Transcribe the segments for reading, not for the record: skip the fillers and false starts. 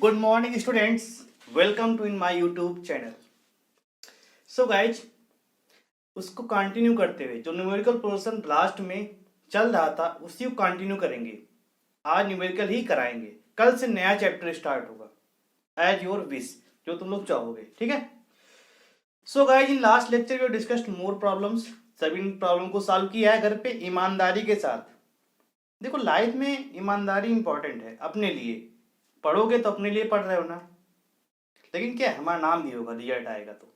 Good morning students, welcome to in my YouTube channel. So guys, उसको continue करते हुए जो न्यूमेरिकल पोर्शन लास्ट में चल रहा था उसी को कंटिन्यू करेंगे। आज न्यूमेरिकल ही कराएंगे, कल से नया चैप्टर स्टार्ट होगा एज योर विश, जो तुम लोग चाहोगे। ठीक है। So guys, in last lecture we discussed more problems. सभी प्रॉब्लम को सॉल्व किया है घर पे ईमानदारी के साथ। देखो, लाइफ में ईमानदारी इंपॉर्टेंट है। अपने लिए पढ़ोगे तो अपने लिए पढ़ रहे हो ना, लेकिन क्या है, हमारा नाम भी होगा, रिजल्ट आएगा तो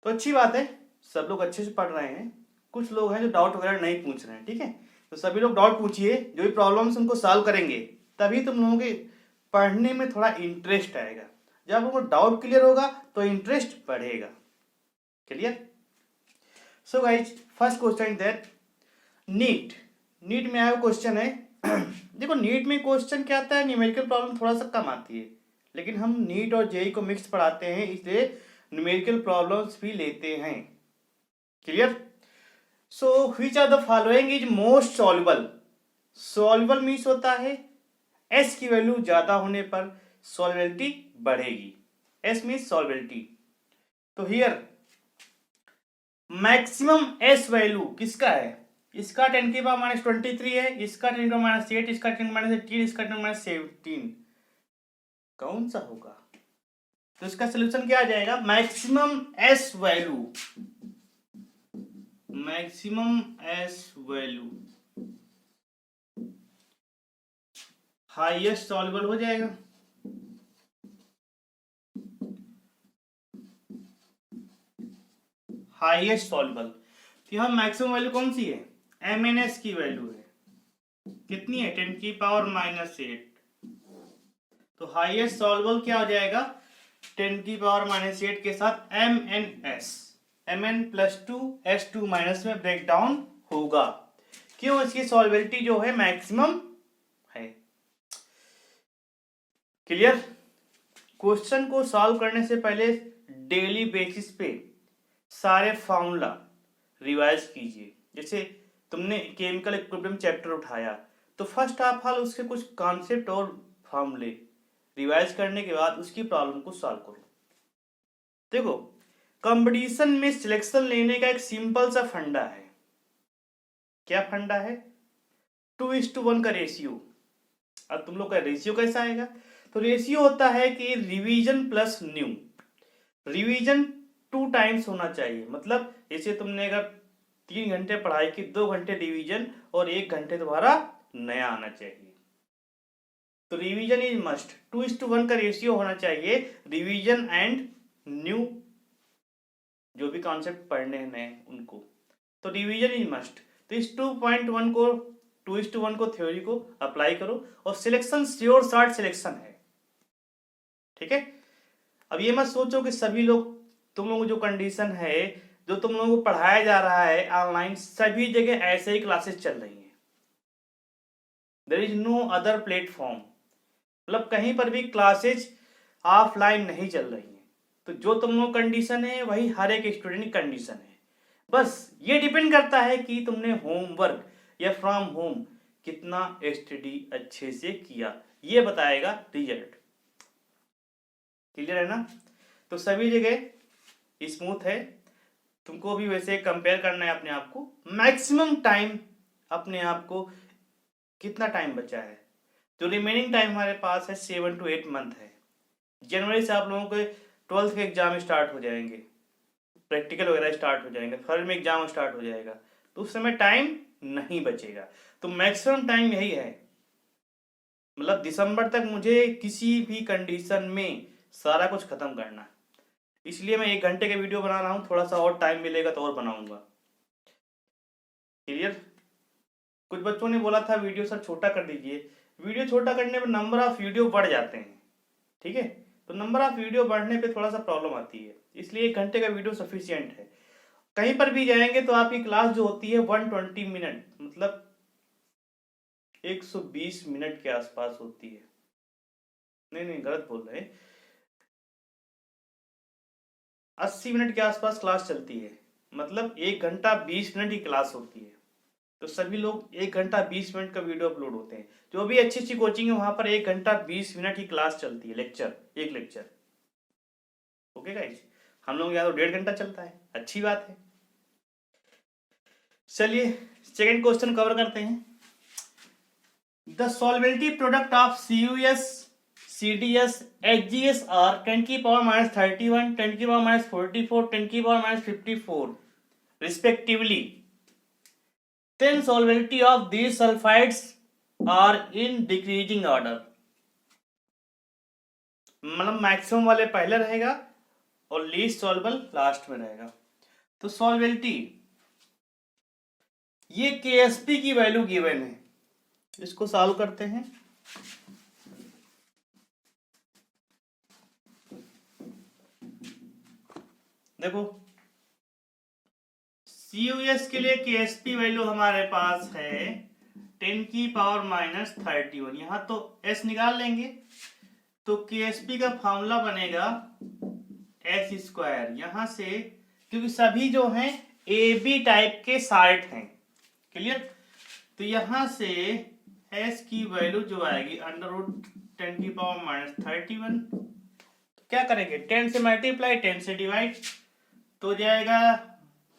अच्छी बात है। सब लोग अच्छे से पढ़ रहे हैं। कुछ लोग हैं जो डाउट वगैरह नहीं पूछ रहे हैं। ठीक है, तो सभी लोग डाउट पूछिए, जो भी प्रॉब्लम्स उनको सॉल्व करेंगे तभी तुम लोगों के पढ़ने में थोड़ा इंटरेस्ट आएगा। जब उनको डाउट क्लियर होगा तो इंटरेस्ट बढ़ेगा। Clear? So guys, first question that NEET में आया क्वेश्चन है। देखो, नीट में क्वेश्चन क्या आता है, न्यूमेरिकल प्रॉब्लम थोड़ा सा कम आती है, लेकिन हम नीट और जेई को मिक्स पढ़ाते हैं, इसलिए न्यूमेरिकल प्रॉब्लम्स भी लेते हैं। Clear? So which are the following is most soluble. Soluble means होता है एस की वैल्यू ज्यादा होने पर सॉल्युबिलिटी बढ़ेगी। S means solubility. तो हियर मैक्सिमम एस वैल्यू किसका है? इसका 10 की पावर माइनस 23 है, इसका 10 की पावर माइनस 8, इसका 10 माइनस 18, इसका 10 माइनस 17। कौन सा होगा? तो इसका सोल्यूशन क्या आ जाएगा? Maximum S value, maximum S value highest soluble हो जाएगा। हाईएस्ट सॉल्युबल, तो यहां मैक्सिमम वैल्यू कौन सी है? एम एन एस की वैल्यू है। कितनी है? 10 की पावर माइनस 8। तो हाईएस्ट सॉल्युबल क्या हो जाएगा? 10 की पावर माइनस 8 के साथ M N S, M N plus 2 S 2 minus में ब्रेक डाउन होगा। क्यों? इसकी सॉल्युबिलिटी जो है मैक्सिमम है। क्लियर? क्वेश्चन को सॉल्व करने से पहले डेली बेसिस पे सारे फॉर्मूला रिवाइज कीजिए। जैसे तुमने केमिकल इक्विलिब्रियम चैप्टर उठाया तो फर्स्ट ऑफ ऑल उसके कुछ कॉन्सेप्ट और फॉर्मूले रिवाइज करने के बाद उसकी प्रॉब्लम को सॉल्व करो। देखो, कंपटीशन में सिलेक्शन लेने का एक सिंपल सा फंडा है। क्या फंडा है? 2:1 का रेशियो। अब तुम लोग का रेशियो कैसा आएगा? तो रेशियो होता है कि revision plus new. Revision 2 times होना चाहिए। मतलब जैसे तुमने अगर 3 घंटे पढ़ाई की, 2 घंटे रिवीजन और 1 घंटे तुम्हारा नया आना चाहिए। तो रिवीजन इज मस्ट। 2:1 का रेशियो होना चाहिए, रिवीजन एंड न्यू, जो भी कॉन्सेप्ट पढ़ने हैं नए उनको। तो रिवीजन इज मस्ट। तो इस 2.1 को 2:1 को थ्योरी को अप्लाई करो और सिलेक्शन श्योर शॉर्ट सिलेक्शन है। ठीक है। अब ये मत सोचो कि सभी लोग, तुम लोगों जो कंडीशन है, जो तुम लोगों को पढ़ाया जा रहा है ऑनलाइन, सभी जगह ऐसे ही क्लासेस चल रही हैं। There is no other platform. मतलब कहीं पर भी क्लासेज ऑफलाइन नहीं चल रही हैं। तो जो तुम लोग कंडीशन है वही हर एक स्टूडेंट की कंडीशन है। बस ये डिपेंड करता है कि तुमने होमवर्क या फ्रॉम होम कितना स्टडी अच्छे से किया, ये बताएगा रिजल्ट। क्लियर है ना? तो सभी जगह स्मूथ है। तुमको भी वैसे कंपेयर करना है अपने आप को। मैक्सिमम टाइम अपने आप को, कितना टाइम बचा है? जो रिमेनिंग टाइम हमारे पास है 7 to 8 मंथ है। जनवरी से आप लोगों के 12th के एग्जाम स्टार्ट हो जाएंगे, प्रैक्टिकल वगैरह स्टार्ट हो जाएंगे, फरवरी में एग्जाम स्टार्ट हो जाएगा, तो उस समय टाइम नहीं बचेगा। तो मैक्सिमम टाइम यही है। मतलब दिसंबर तक मुझे किसी भी कंडीशन में सारा कुछ खत्म करना है। इसलिए मैं 1 घंटे का वीडियो बना रहा हूँ, थोड़ा सा और टाइम मिलेगा तो और बनाऊंगा। क्लियर? कुछ बच्चों ने बोला था वीडियो सर छोटा कर दीजिए। वीडियो छोटा करने पर नंबर ऑफ वीडियो बढ़ जाते हैं। ठीक है, तो नंबर ऑफ वीडियो बढ़ने पे थोड़ा सा प्रॉब्लम आती है, इसलिए 1 घंटे का वीडियो सफिशियंट है। कहीं पर भी जाएंगे तो आपकी क्लास जो होती है 120 मिनट, मतलब 120 मिनट के आसपास होती है। नहीं, गलत बोल रहे हैं, 80 मिनट के आसपास क्लास चलती है। मतलब 1 घंटा 20 मिनट की क्लास होती है। तो सभी लोग 1 घंटा 20 मिनट का वीडियो अपलोड होते हैं। जो भी अच्छी अच्छी कोचिंग है वहां पर 1 घंटा 20 मिनट की क्लास चलती है, लेक्चर, एक लेक्चर। ओके गाइस, हम लोग यहाँ तो 1.5 घंटा चलता है, अच्छी बात है। चलिए सेकंड क्वेश्चन कवर करते हैं। The solubility product of CuS, CDS, HGS are 10⁻31, 10⁻44, 10⁻54 respectively. Then solubility of these sulfides are in decreasing order. मतलब मैक्सिमम वाले पहले रहेगा और लीस्ट सॉल्युबल लास्ट में रहेगा। तो सॉल्वेबिलिटी, ये KSP की वैल्यू गिवन है, इसको सॉल्व करते हैं। देखो CuS के लिए KSP वैल्यू हमारे पास है 10⁻31। यहां तो S निकाल लेंगे तो KSP का फॉर्मूला बनेगा S²। यहां से क्योंकि सभी जो हैं AB टाइप के साल्ट हैं, क्लियर। तो यहां से S की वैल्यू जो आएगी √10⁻31। तो क्या करेंगे, 10 से मल्टीप्लाई, 10 से डिवाइड, तो जाएगा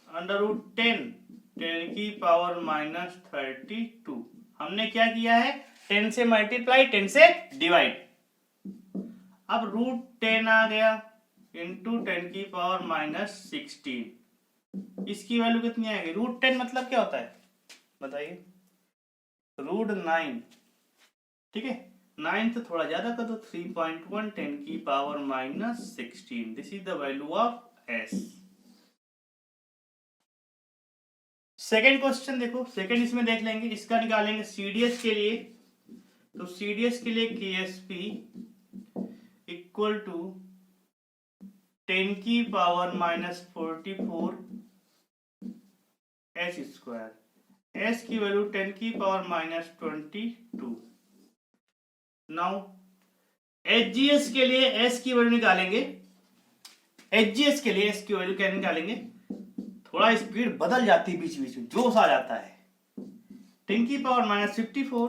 √10 10⁻32। हमने क्या किया है, 10 से मल्टीप्लाई 10 से डिवाइड। अब √10 आ गया इंटू 10⁻16। इसकी वैल्यू कितनी आएगी, √10 मतलब क्या होता है बताइए, √9। ठीक है, 9 से थोड़ा ज्यादा कर दो, 3.1 10⁻16। This is the value of S। Second question देखो, सेकेंड इसमें देख लेंगे, इसका निकालेंगे CDS के लिए। तो CDS के लिए KSP equal to 10⁻44 S²। S की वैल्यू 10⁻22। नाउ HGS के लिए S की वैल्यू निकालेंगे। HGS के लिए S की वैल्यू क्या निकालेंगे, थोड़ा स्पीड बदल जाती है, बीच बीच में जोश आ जाता है। 10⁻54,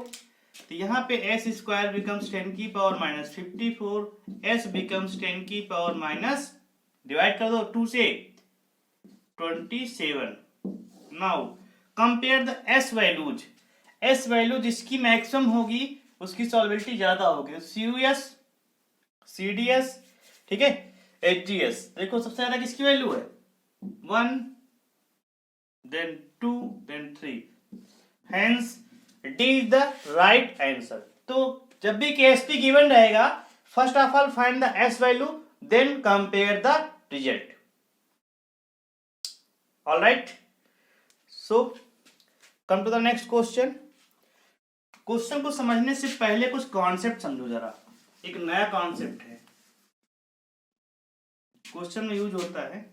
तो यहाँ पे S² becomes 10⁻54, S becomes 10⁻, divide कर दो 2 से 27। Now compare the S values. S value जिसकी मैक्सिमम होगी उसकी सॉल्वेबिलिटी ज्यादा होगी। CuS, CDS, ठीक है, HGS। देखो सबसे ज्यादा किसकी वैल्यू है, 1, then 2, then 3। Hence D is the right answer। तो जब भी KSP given रहेगा, first of all find the S value, then compare the result। All right, so come to the next question। Question को समझने से पहले कुछ कॉन्सेप्ट समझो जरा। एक नया कॉन्सेप्ट है, क्वेश्चन में यूज होता है।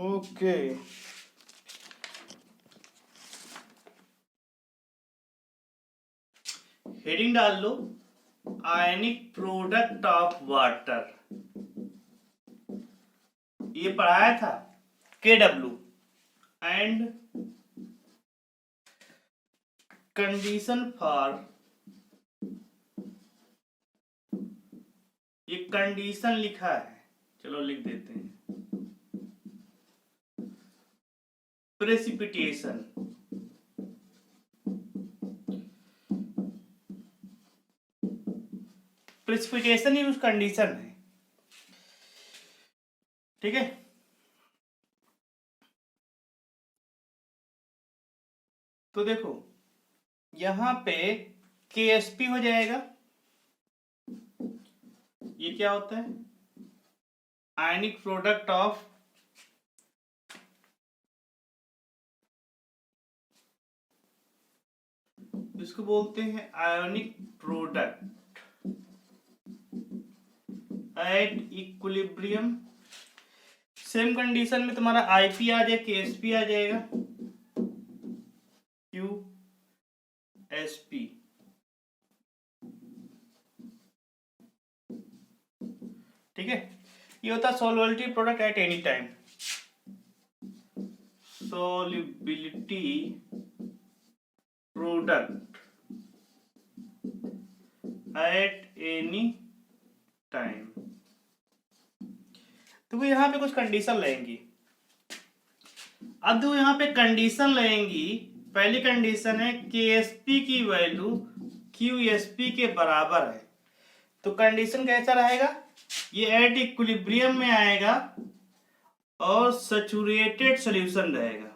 ओके हेडिंग डाल लो, आयनिक प्रोडक्ट ऑफ वाटर। ये पढ़ाया था KW एंड कंडीशन फॉर, ये कंडीशन लिखा है, चलो लिख देते हैं, प्रेसिपिटेशन। प्रेसिपिटेशन ही उस कंडीशन है, ठीक है। तो देखो यहां पे KSP हो जाएगा, ये क्या होता है, आयनिक प्रोडक्ट ऑफ इसको बोलते हैं ionic product at equilibrium. Same condition में तुम्हारा IP आ जाए, KSP आ जाएगा, QSP। ठीक है, ये होता है solubility product at any time, solubility product at any time. तो वो यहाँ पे कुछ कंडीशन लेंगी। अब जो यहाँ पे कंडीशन लेंगी, पहली कंडीशन है KSP की वैल्यू QSP के बराबर है। तो कंडीशन कैसा रहेगा, ये एट इक्विलिब्रियम में आएगा और सैचुरेटेड सॉल्यूशन रहेगा।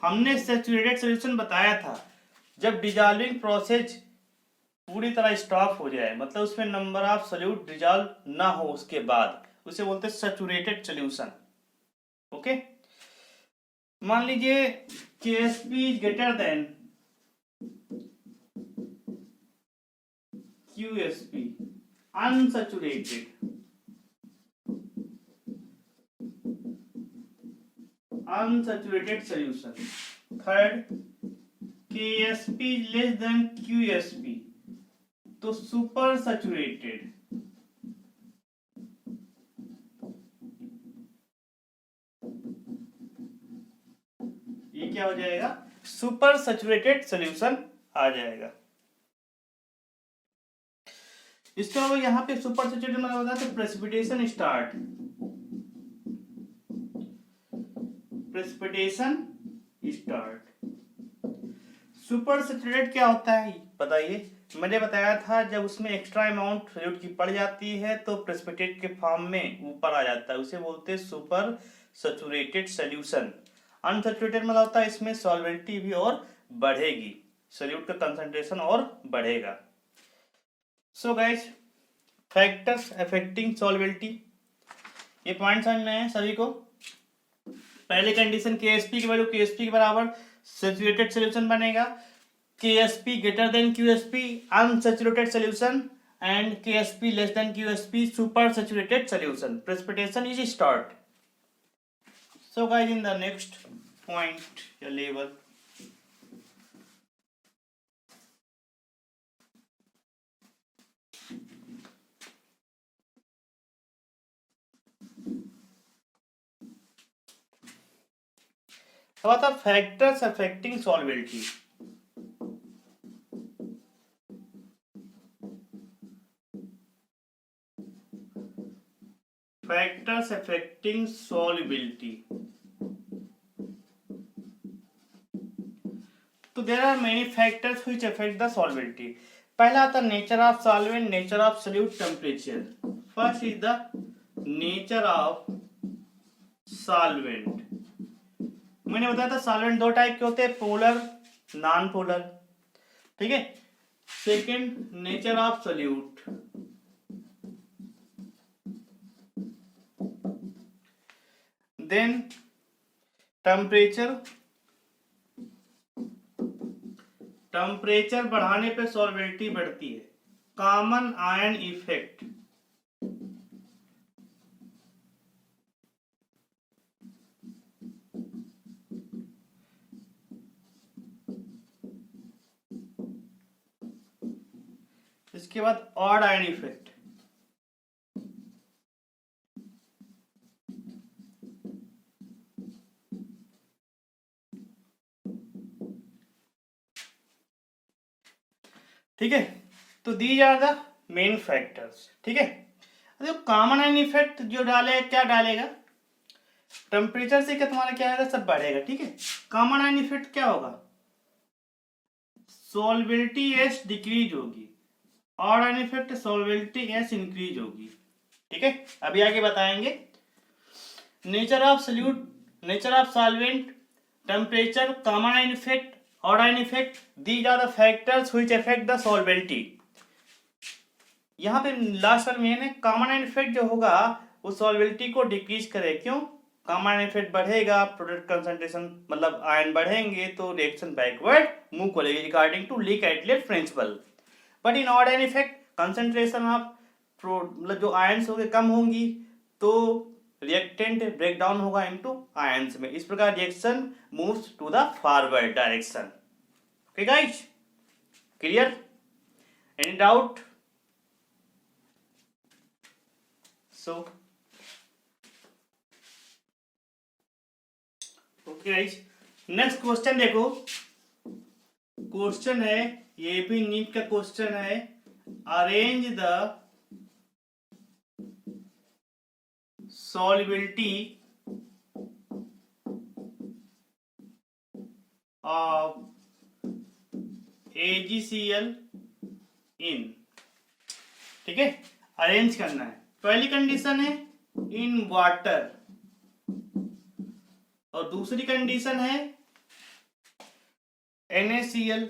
हमने सैचुरेटेड सॉल्यूशन बताया था जब डिजॉल्विंग प्रोसेस पूरी तरह स्टॉप हो जाए, मतलब उसमें नंबर ऑफ सॉल्यूट डिजॉल्व ना हो उसके बाद, उसे बोलते हैं सैचुरेटेड सॉल्यूशन। ओके, मान लीजिए KSP is greater than QSP, unsaturated solution. Third, KSP is less than QSP, तो सुपर सैचुरेटेड। ये क्या हो जाएगा, सुपर सैचुरेटेड सॉल्यूशन आ जाएगा। इसके अलावा यहाँ पे सुपर सैचुरेटेड मतलब होता है तो प्रेसिपिटेशन स्टार्ट, सुपर सैचुरेटेड क्या होता है बताइए। मैंने बताया था जब उसमें एक्स्ट्रा अमाउंट सॉल्यूट की पड़ जाती है तो प्रेसिपिटेट के फॉर्म में ऊपर आ जाता है, उसे बोलते हैं सुपर सैचुरेटेड सॉल्यूशन। अनसैचुरेटेड मतलब होता है इसमें सॉल्वेंटी भी और बढ़ेगी, सॉल्यूट का कंसंट्रेशन और बढ़ेगा। So guys, factors affecting solubility, ये पॉइंट समझ में है सभी को। पहले कंडीशन KSP की वैल्यू QSP के बराबर सैचुरेटेड सॉल्यूशन बनेगा, KSP greater than QSP unsaturated solution and KSP less than QSP super saturated solution. Precipitation is start. So guys, in the next point या लेवल, अब factors affecting solubility. Factors affecting solubility, तो there are many factors which affect the solubility. पहला आता nature of solvent, nature of solute, temperature. First is the nature of solvent. मैंने बताया था solvent दो type के होते हैं, पोलर, नॉन पोलर, ठीक है। Second, nature of solute, then temperature. Temperature बढ़ाने पे सॉल्वेबिलिटी बढ़ती है। कॉमन आयन इफेक्ट, इसके बाद ऑड आयन इफेक्ट। ठीक है, तो these are the main factors. ठीक है, तो कॉमन आयन इफेक्ट जो डाले, क्या डालेगा, टेम्परेचर से क्या तुम्हारा क्या आएगा, सब बढ़ेगा। ठीक है, कॉमन आयन इफेक्ट क्या होगा, सॉल्वेबिलिटी एस डिक्रीज होगी, odd ion effect solubility S increase होगी। ठीक है, अभी आगे बताएंगे। Nature of solute, nature of solvent, temperature, common ion effect, odd ion effect, these are the factors which affect the solubility. यहाँ पे लास्ट में मेन है कॉमन आयन इफेक्ट जो होगा वो सॉल्वेबिलिटी को डिक्रीज करे। क्यों, कॉमन आयन इफेक्ट बढ़ेगा, प्रोडक्ट कंसंट्रेशन मतलब आयन बढ़ेंगे तो रिएक्शन बैकवर्ड मूव करेगी according to Le Chatelier principle. But in odd ion effect concentration of मतलब जो आयन्स होंगे कम होंगी तो रिएक्टेंट ब्रेक डाउन होगा इनटू आयन्स में। इस प्रकार reaction moves to the forward direction. Okay guys, clear, any doubt? So okay guys, next question देखो। क्वेश्चन है, ये भी नीट का क्वेश्चन है। Arrange the solubility of AgCl in, ठीक है, अरेंज करना है। पहली कंडीशन है इन वाटर, और दूसरी कंडीशन है NaCl,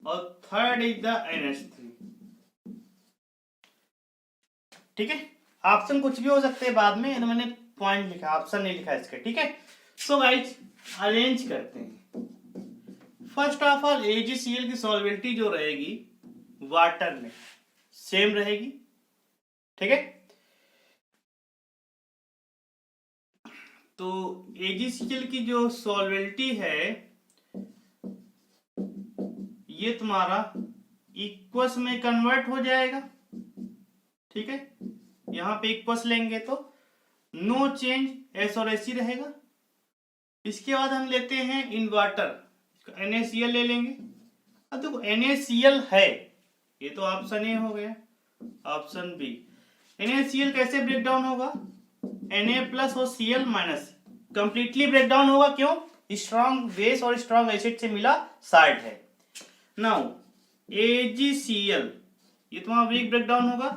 और थर्ड इज द NH3, ठीक है। ऑप्शन कुछ भी हो सकते हैं, बाद में मैंने पॉइंट लिखा, ऑप्शन नहीं लिखा इसका, ठीक है। सो गाइस अरेंज करते हैं। फर्स्ट ऑफ ऑल AgCl की सॉल्युबिलिटी जो रहेगी वाटर में सेम रहेगी, ठीक है। तो AgCl की जो सॉल्युबिलिटी है ये तुम्हारा इक्वस में कन्वर्ट हो जाएगा, ठीक है। यहां पे इक्वस लेंगे तो नो चेंज, एस और एस ही रहेगा। इसके बाद हम लेते हैं इन वाटर, NaCl ले लेंगे। अब देखो NaCl है, ये तो ऑप्शन ए हो गया। ऑप्शन बी, NaCl कैसे ब्रेक डाउन होगा? Na प्लस और Cl minus, completely break down होगा। क्यों? स्ट्रॉन्ग बेस और स्ट्रॉन्ग एसिड से मिला साल्ट है। नाउ AgCl ये तुम्हारा वीक ब्रेक डाउन होगा,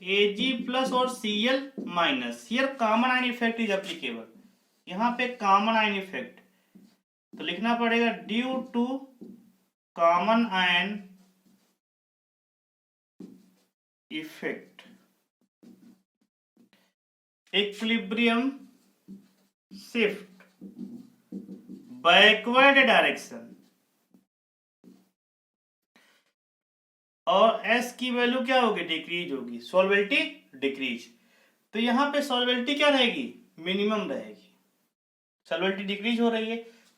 Ag प्लस और Cl minus, here common ion effect is applicable. यहाँ पे कॉमन आयन इफेक्ट तो लिखना पड़ेगा due to common ion effect equilibrium shift backward direction, और S की वैल्यू क्या होगी? डिक्रीज होगी, सॉल्युबिलिटी डिक्रीज। तो यहाँ पे सॉल्युबिलिटी क्या रहेगी? मिनिमम रहेगी, सॉल्युबिलिटी डिक्रीज हो रही है।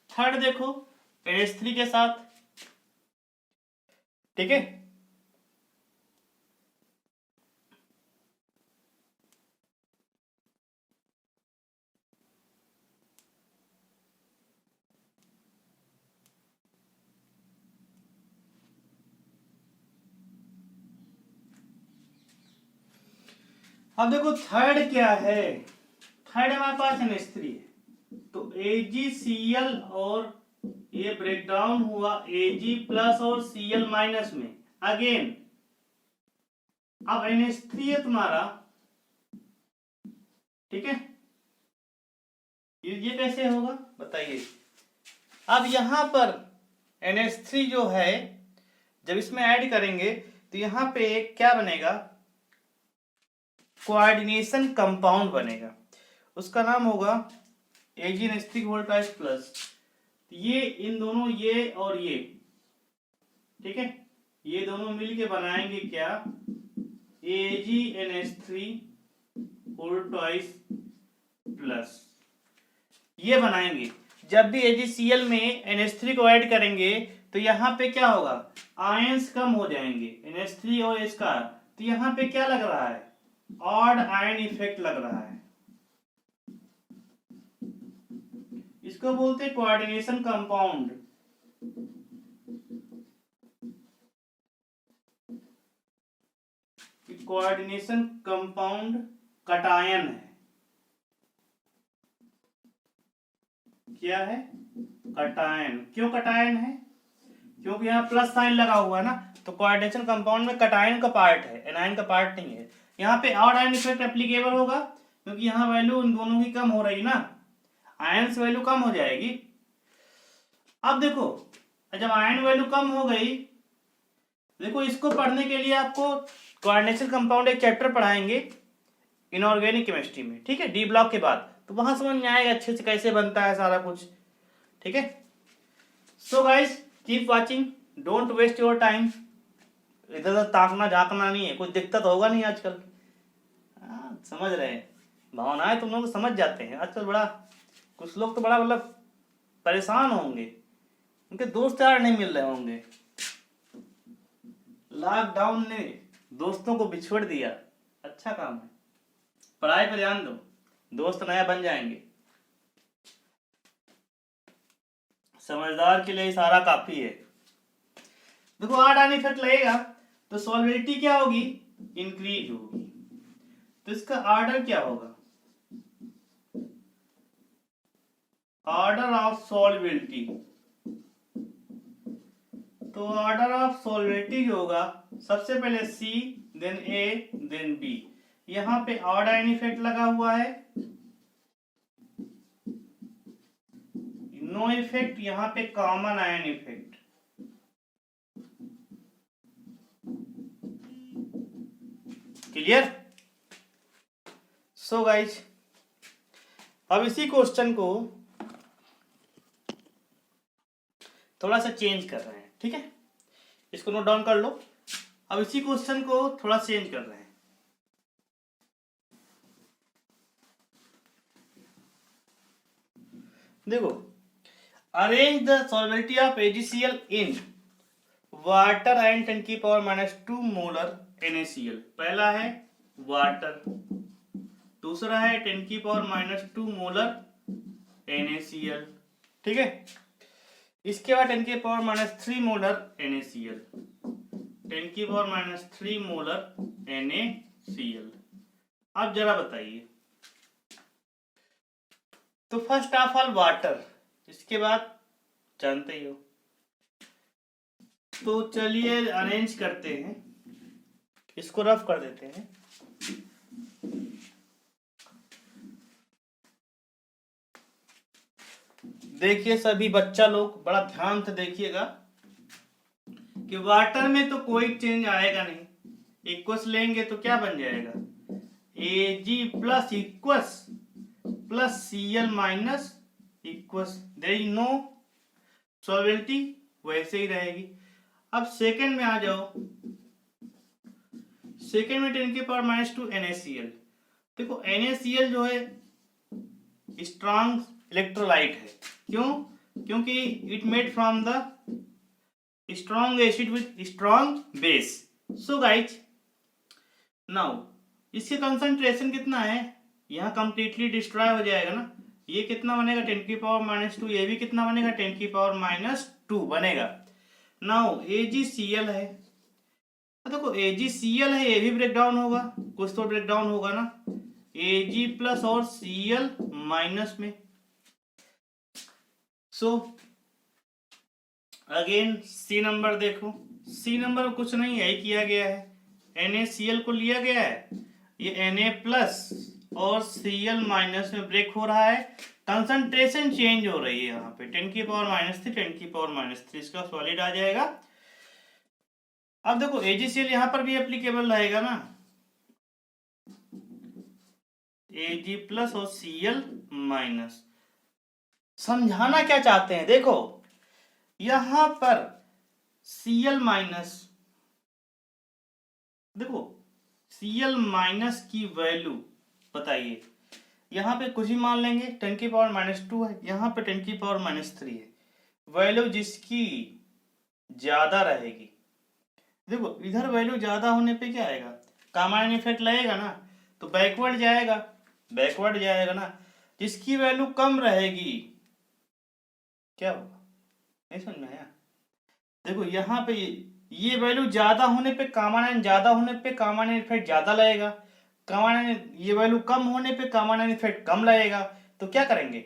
थर्ड देखो NH3 के साथ, ठीक है। अब देखो थर्ड क्या है, थर्ड हमारे पास NH3 है, तो AgCl और ये ब्रेक डाउन हुआ Ag प्लस और Cl माइनस में अगेन। अब NH3 है तुम्हारा, ठीक है। ये कैसे होगा बताइए। अब यहां पर NH3 जो है जब इसमें ऐड करेंगे तो यहां पे एक क्या बनेगा? कोऑर्डिनेशन कंपाउंड बनेगा, उसका नाम होगा AgNH3 वोल्टाइज प्लस। ये इन दोनों, ये और ये, ठीक है, ये दोनों मिलके बनाएंगे क्या? AgNH3 वोल्टाइज प्लस, ये बनाएंगे। जब भी AgCl में NH3 को ऐड करेंगे तो यहाँ पे क्या होगा? आयंस कम हो जाएंगे, NH3 और इसका। तो यहाँ पे क्या लग रहा है? ऑड आयन इफेक्ट लग रहा है। इसको बोलते हैं coordination compound. Coordination compound cation है। क्या है? कटायन। क्यों कटायन है? क्योंकि यहाँ प्लस साइन लगा हुआ है ना, तो कोऑर्डिनेशन कंपाउंड में कटायन का पार्ट है, एनायन का पार्ट नहीं है। यहाँ पे ऑड आयन इफेक्ट एप्लीकेबल होगा क्योंकि यहाँ वैल्यू इन दोनों की कम हो रही ना, आयंस वैल्यू कम हो जाएगी। अब देखो जब आयन वैल्यू कम हो गई, देखो इसको पढ़ने के लिए आपको कोऑर्डिनेशन कंपाउंड एक चैप्टर पढ़ाएंगे इनऑर्गेनिक केमिस्ट्री में, ठीक है, डी ब्लॉक के बाद, तो वहां समझ में आएगा अच्छे से कैसे बनता है सारा कुछ, ठीक है। So guys keep watching, don't waste your time. इधर उधर ताकना झांकना नहीं है, कोई दिक्कत होगा नहीं आजकल। समझ रहे हैं, भावनाएं तुम लोग समझ जाते हैं आजकल। बड़ा कुछ लोग तो बड़ा मतलब परेशान होंगे, उनके दोस्त यार नहीं मिल रहे होंगे, लॉकडाउन ने दोस्तों को बिछोड़ दिया, अच्छा काम है। पढ़ाई पर ध्यान दो, दोस्त नया बन जाएंगे। समझदार के लिए इशारा काफी है। देखो ऑड ऑन इफेक्ट लगेगा तो सॉल्वेबिलिटी क्या होगी, इंक्रीज होगी। तो इसका ऑर्डर क्या होगा, ऑर्डर ऑफ सॉल्वेबिलिटी। तो ऑर्डर ऑफ सॉल्वेबिलिटी जो होगा, सबसे पहले सी, देन ए, देन बी। यहां पे ऑड ऑन इफेक्ट लगा हुआ है, नो इफेक्ट, यहां पे common ion effect. Clear? So guys, अब इसी क्वेश्चन को थोड़ा सा चेंज कर रहे हैं, ठीक है? इसको नोट डाउन कर लो। अब इसी क्वेश्चन को थोड़ा चेंज कर रहे हैं। देखो, arrange the solubility of AgCl in water and 10⁻² molar NaCl। पहला है वाटर, दूसरा है 10⁻² मोलर NaCl, ठीक है? इसके बाद 10⁻³ मोलर NaCl, 10⁻³ मोलर NaCl। अब जरा बताइए, तो फर्स्ट ऑफ ऑल वाटर, इसके बाद जानते ही हो। तो चलिए अरेंज करते हैं, इसको रफ कर देते हैं। देखिए सभी बच्चा लोग बड़ा ध्यान से देखिएगा कि वाटर में तो कोई चेंज आएगा नहीं। इक्वस लेंगे तो क्या बन जाएगा, Ag plus aqueous plus Cl minus aqueous, there is no solubility, वैसे ही रहेगी। अब सेकंड में आ जाओ, सेकंड में 10⁻² NaCl। देखो NaCl जो है स्ट्रॉन्ग इलेक्ट्रोलाइट है, क्यों? क्योंकि it made from the strong acid with strong base. So guys, now इसके कंसंट्रेशन कितना है, यहाँ कंप्लीटली डिस्ट्रॉय हो जाएगा ना। ये कितना बनेगा 10⁻², ये भी कितना बनेगा 10⁻² बनेगा। नाउ AgCl है, देखो AgCl है, ये भी ब्रेक डाउन होगा, कुछ तो ब्रेक डाउन होगा ना, Ag प्लस और Cl माइनस में। सो अगेन सी नंबर देखो, सी नंबर में कुछ नहीं है, किया गया है NaCl को लिया गया है, ये Na प्लस और Cl माइनस में ब्रेक हो रहा है, कंसंट्रेशन चेंज हो रही है यहाँ पे 10⁻³ 10⁻³, इसका सॉलिड आ जाएगा। अब देखो AgCl यहाँ पर भी एप्लीकेबल रहेगा ना, Ag प्लस और Cl माइनस। समझाना क्या चाहते हैं, देखो यहां पर Cl माइनस, देखो Cl माइनस की वैल्यू बताइए, यहां पे कुछ ही मान लेंगे 10⁻² है, यहां पे 10⁻³ है, वैल्यू जिसकी ज्यादा रहेगी, देखो इधर वैल्यू ज्यादा होने पे क्या आएगा, कॉमन इफेक्ट लगेगा ना, तो बैकवर्ड जाएगा, बैकवर्ड जाएगा ना। जिसकी वैल्यू कम रहेगी क्या होगा, नहीं समझ में आया? देखो यहाँ पे ये वैल्यू ज्यादा होने पे कॉमन ज्यादा होने पे कॉमन इफेक्ट ज्यादा लगेगा, कॉमन ये वैल्यू कम होने पे कॉमन इफेक्ट कम लगेगा। तो क्या करेंगे,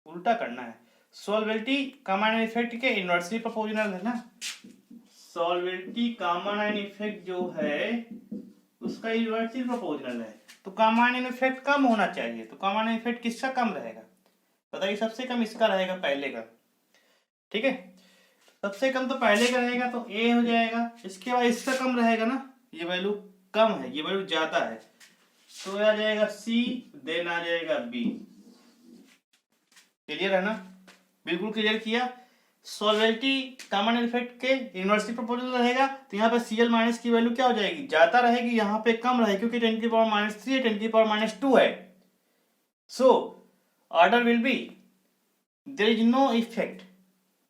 उल्टा करना है। सॉल्वेबिलिटी कॉमन इफेक्ट के इनवर्सली प्रोपोर्शनल है ना, सॉल्वेबिलिटी कॉमन इफेक्ट जो है उसका इनवर्सली प्रोपोर्शनल है, तो कॉमन इफेक्ट कम होना चाहिए। तो कॉमन इफेक्ट किसका कम रहेगा बताइए, सबसे कम इसका रहेगा, पहले का, ठीक है? सबसे कम तो पहले का रहेगा, तो A हो जाएगा। इसके बाद इसका कम रहेगा ना, ये वैल्यू कम है, ये वैल्यू ज्यादा है, तो आ जाएगा C, देन आ जाएगा B। क्लियर है ना, बिल्कुल क्लियर किया। सॉल्वेबिलिटी कॉमन इफेक्ट के इनवर्सली प्रोपोर्शनल रहेगा, तो यहाँ पे Cl माइनस की वैल्यू क्या हो जाएगी, ज्यादा रहेगी, यहाँ पे कम रहेगी, क्योंकि 10⁻³ 10⁻² है। So order will be, there is no effect,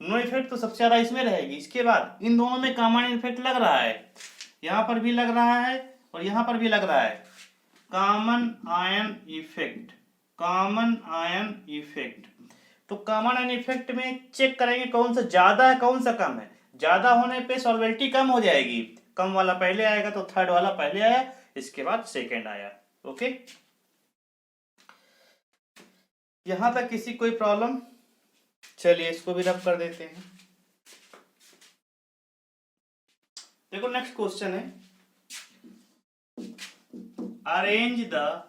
no effect तो सबसे ज्यादा इसमें रहेगी। इसके बाद इन दोनों में कॉमन इफेक्ट लग रहा है, यहाँ पर भी लग रहा है और यहाँ पर भी लग रहा है। Common ion effect, common ion effect. तो कॉमन आयन इफेक्ट में चेक करेंगे कौन सा ज्यादा है कौन सा कम है। ज्यादा होने पे सॉल्वेबिलिटी कम हो जाएगी, कम वाला पहले आएगा तो थर्ड वाला पहले आया, इसके बाद सेकेंड आया। ओके, यहां तक किसी कोई प्रॉब्लम? चलिए इसको भी रब कर देते हैं। देखो नेक्स्ट क्वेश्चन है, arrange the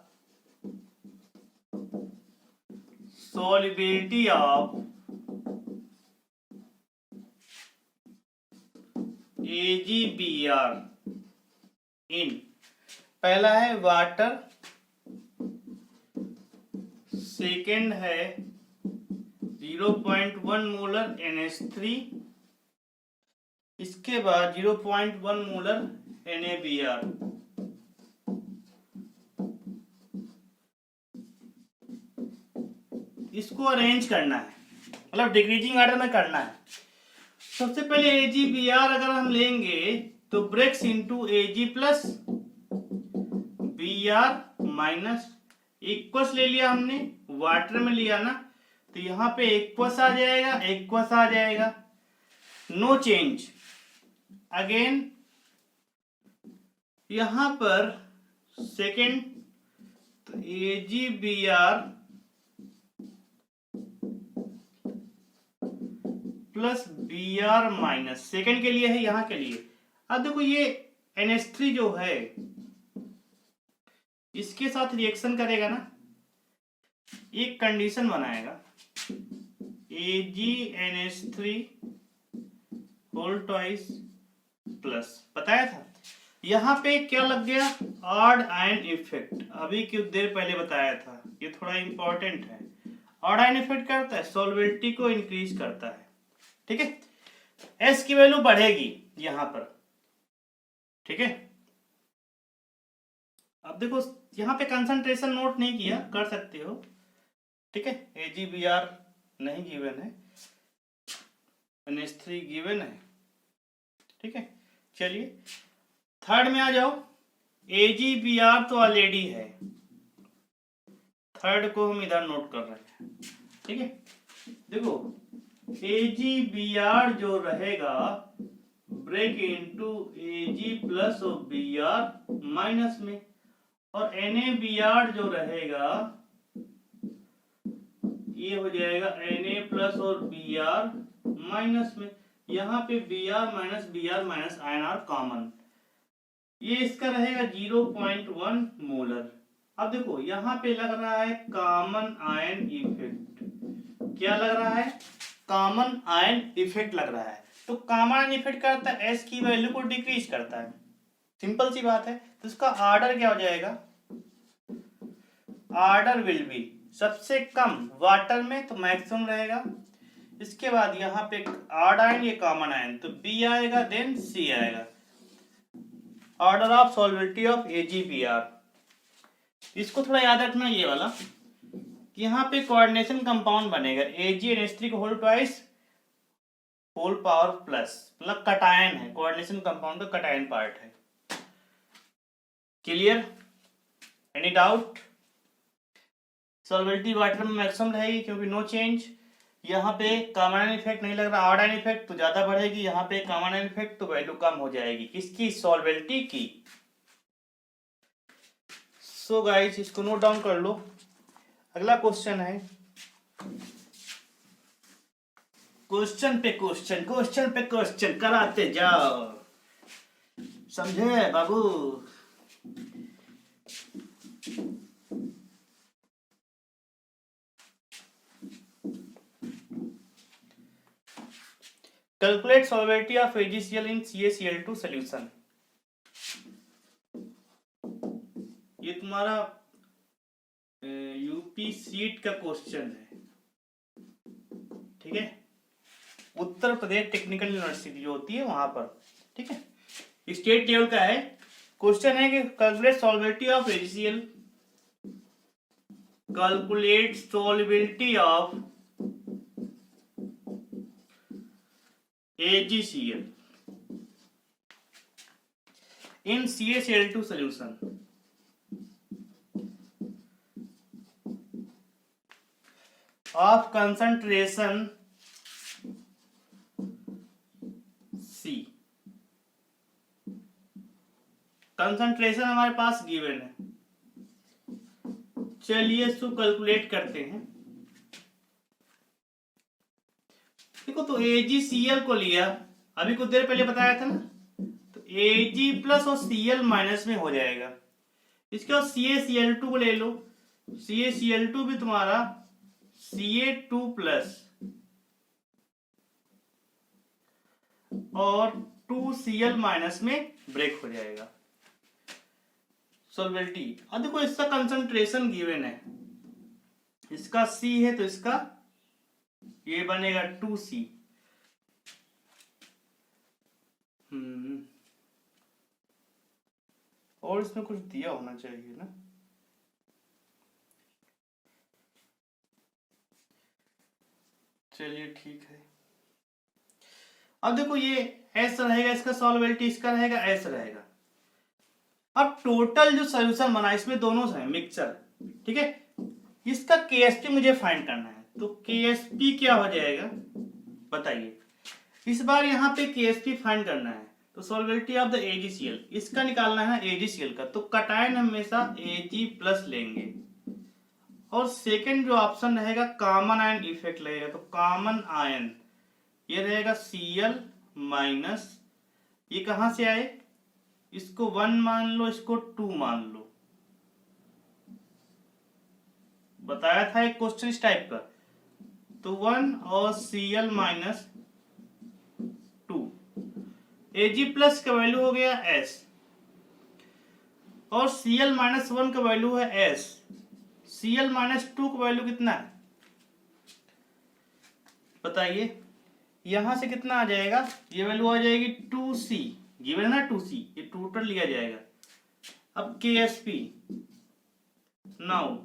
solubility of AgBr in, पहला है वाटर, सेकेंड है 0.1 मोलर NH3, इसके बाद 0.1 मोलर NaBr। इसको अरेंज करना है, मतलब डिक्रीजिंग ऑर्डर में करना है। सबसे पहले AgBr अगर हम लेंगे तो breaks into Ag plus Br minus, aqueous ले लिया हमने, वाटर में लिया ना, तो यहाँ पे इक्वस आ जाएगा, इक्वस आ जाएगा, नो चेंज। अगेन यहां पर सेकेंड, तो AgBr plus Br minus, second के लिए है, यहां के लिए। अब देखो ये NH3 जो है इसके साथ रिएक्शन करेगा ना, एक कंडीशन बनाएगा, AgNH3 होल ट्वाइस प्लस, बताया था। यहां पे क्या लग गया, ऑड आयन इफेक्ट, अभी कुछ देर पहले बताया था, ये थोड़ा इंपॉर्टेंट है। ऑड आयन इफेक्ट करता है, सॉल्वेबिलिटी को इंक्रीज करता है, ठीक है। S की वैल्यू बढ़ेगी यहां पर, ठीक है। अब देखो यहां पे कंसंट्रेशन नोट नहीं किया, कर सकते हो, ठीक है। AgBr नहीं गिवन है, NH3 गिवन है, ठीक है। चलिए थर्ड में आ जाओ, AgBr तो ऑलरेडी है, थर्ड को हम इधर नोट कर रहे हैं, ठीक है। देखो AgBr जो रहेगा ब्रेक इनटू Ag प्लस और Br माइनस में, और NaBr जो रहेगा ये हो जाएगा Na प्लस और Br माइनस में। यहाँ पे Br minus ion are common, ये इसका रहेगा 0.1 मोलर। अब देखो यहाँ पे लग रहा है कॉमन आयन इफेक्ट, क्या लग रहा है, कॉमन आयन इफेक्ट लग रहा है। तो कॉमन आयन इफेक्ट करता है, S की वैल्यू को डिक्रीज करता है, सिंपल सी बात है। तो इसका ऑर्डर क्या हो जाएगा, ऑर्डर विल बी, सबसे कम वाटर में तो मैक्सिमम रहेगा, इसके बाद यहाँ पे ऑड आयन, ये कॉमन आयन, तो B आएगा देन C आएगा। ऑर्डर ऑफ सॉल्वेबिलिटी ऑफ AgBr, इसको थोड़ा याद रखना ये वाला, कि यहाँ पे कोऑर्डिनेशन कंपाउंड बनेगा AgNH3 को whole twice whole power plus, मतलब कटायन है, कोऑर्डिनेशन कंपाउंड का कटायन पार्ट है। Clear, any doubt? Solubility water में मैक्सिमम रहेगी क्योंकि नो चेंज। यहाँ पे कॉमन आयन इफेक्ट नहीं लग रहा, ऑड आयन इफेक्ट तो ज्यादा बढ़ेगी, यहाँ पे कॉमन आयन इफेक्ट तो वैल्यू कम हो जाएगी, किसकी, सॉल्वेबिलिटी की। सो गाइस इसको नोट डाउन कर लो। अगला क्वेश्चन है, क्वेश्चन पे क्वेश्चन, क्वेश्चन पे क्वेश्चन कराते जाओ, समझे बाबू। Calculate solubility of AgCl in CaCl2 solution. ये तुम्हारा यूपी सीट का क्वेश्चन है, ठीक है, उत्तर प्रदेश टेक्निकल यूनिवर्सिटी जो होती है वहां पर, ठीक है, स्टेट लेवल का है। क्वेश्चन है कि calculate solubility of AgCl, calculate solubility of AgCl। in CaCl2 solution of concentration C। Concentration हमारे पास गिवन है, चलिए इसको कैलकुलेट करते हैं। देखो तो AgCl को लिया, अभी कुछ देर पहले बताया था ना, तो Ag प्लस और Cl माइनस में हो जाएगा। इसके बाद CaCl2 को ले लो, CaCl2 भी तुम्हारा Ca2 प्लस और 2Cl माइनस में ब्रेक हो जाएगा। सॉल्वेबिलिटी, अब देखो इसका कंसंट्रेशन गिवन है, इसका C है तो इसका ये बनेगा 2C। और इसमें कुछ दिया होना चाहिए ना, चलिए ठीक है। अब देखो ये S रहेगा, इसका सॉल्वेबिलिटी इसका रहेगा S रहेगा। अब टोटल जो सोल्यूशन बना इसमें दोनों है मिक्सचर, ठीक है, इसका KSP मुझे फाइंड करना है। तो KSP क्या हो जाएगा बताइए, इस बार यहाँ पे KSP फाइंड करना है। तो सॉल्वेबिलिटी ऑफ द AgCl, इसका निकालना है ना AgCl का, तो कटायन हमेशा Ag प्लस लेंगे और सेकंड जो ऑप्शन रहेगा कॉमन आयन इफेक्ट लगेगा, तो कॉमन आयन ये रहेगा Cl माइनस, ये कहां से आए, इसको 1 मान लो, इसको 2 मान लो, बताया था एक क्वेश्चन इस टाइप का। तो 1 और Cl माइनस 2, Ag प्लस का वैल्यू हो गया S और Cl माइनस 1 का वैल्यू है S, Cl माइनस 2 का वैल्यू कितना है बताइए, यहां से कितना आ जाएगा, ये वैल्यू आ जाएगी 2C, गिवन है ना 2C, ये टोटल लिया जाएगा। अब KSP नाउ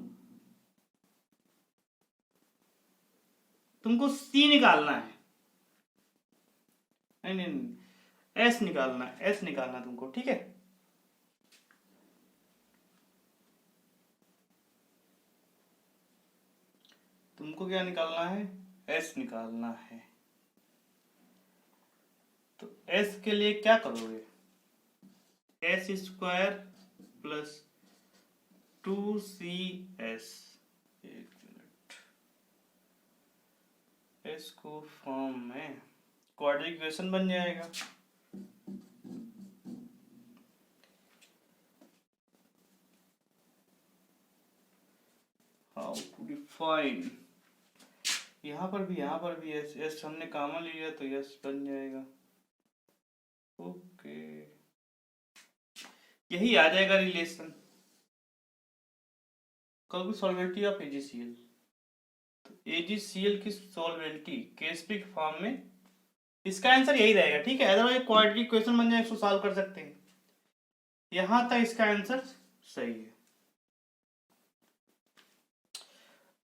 तुमको C निकालना है, नहीं S निकालना है, S निकालना तुमको, ठीक है। तुमको क्या निकालना है, S निकालना है। तो S के लिए क्या करोगे, S स्क्वायर प्लस 2CS, एक मिनट, S को फॉर्म में क्वाड्रेटिक इक्वेशन बन जाएगा। हाउ टू डिफाइन, यहाँ पर भी S हमने कॉमन लिया तो S बन जाएगा, ओके, यही आ जाएगा रिलेशन। कल सॉल्वेबिलिटी ऑफ AgCl, तो AgCl की सॉल्वेबिलिटी KSP के फॉर्म में, इसका आंसर यही रहेगा, ठीक है। अदरवाइज क्वाड्रेटिक इक्वेशन बन जाए, इसको सॉल्व कर सकते हैं। यहां तक इसका आंसर सही है,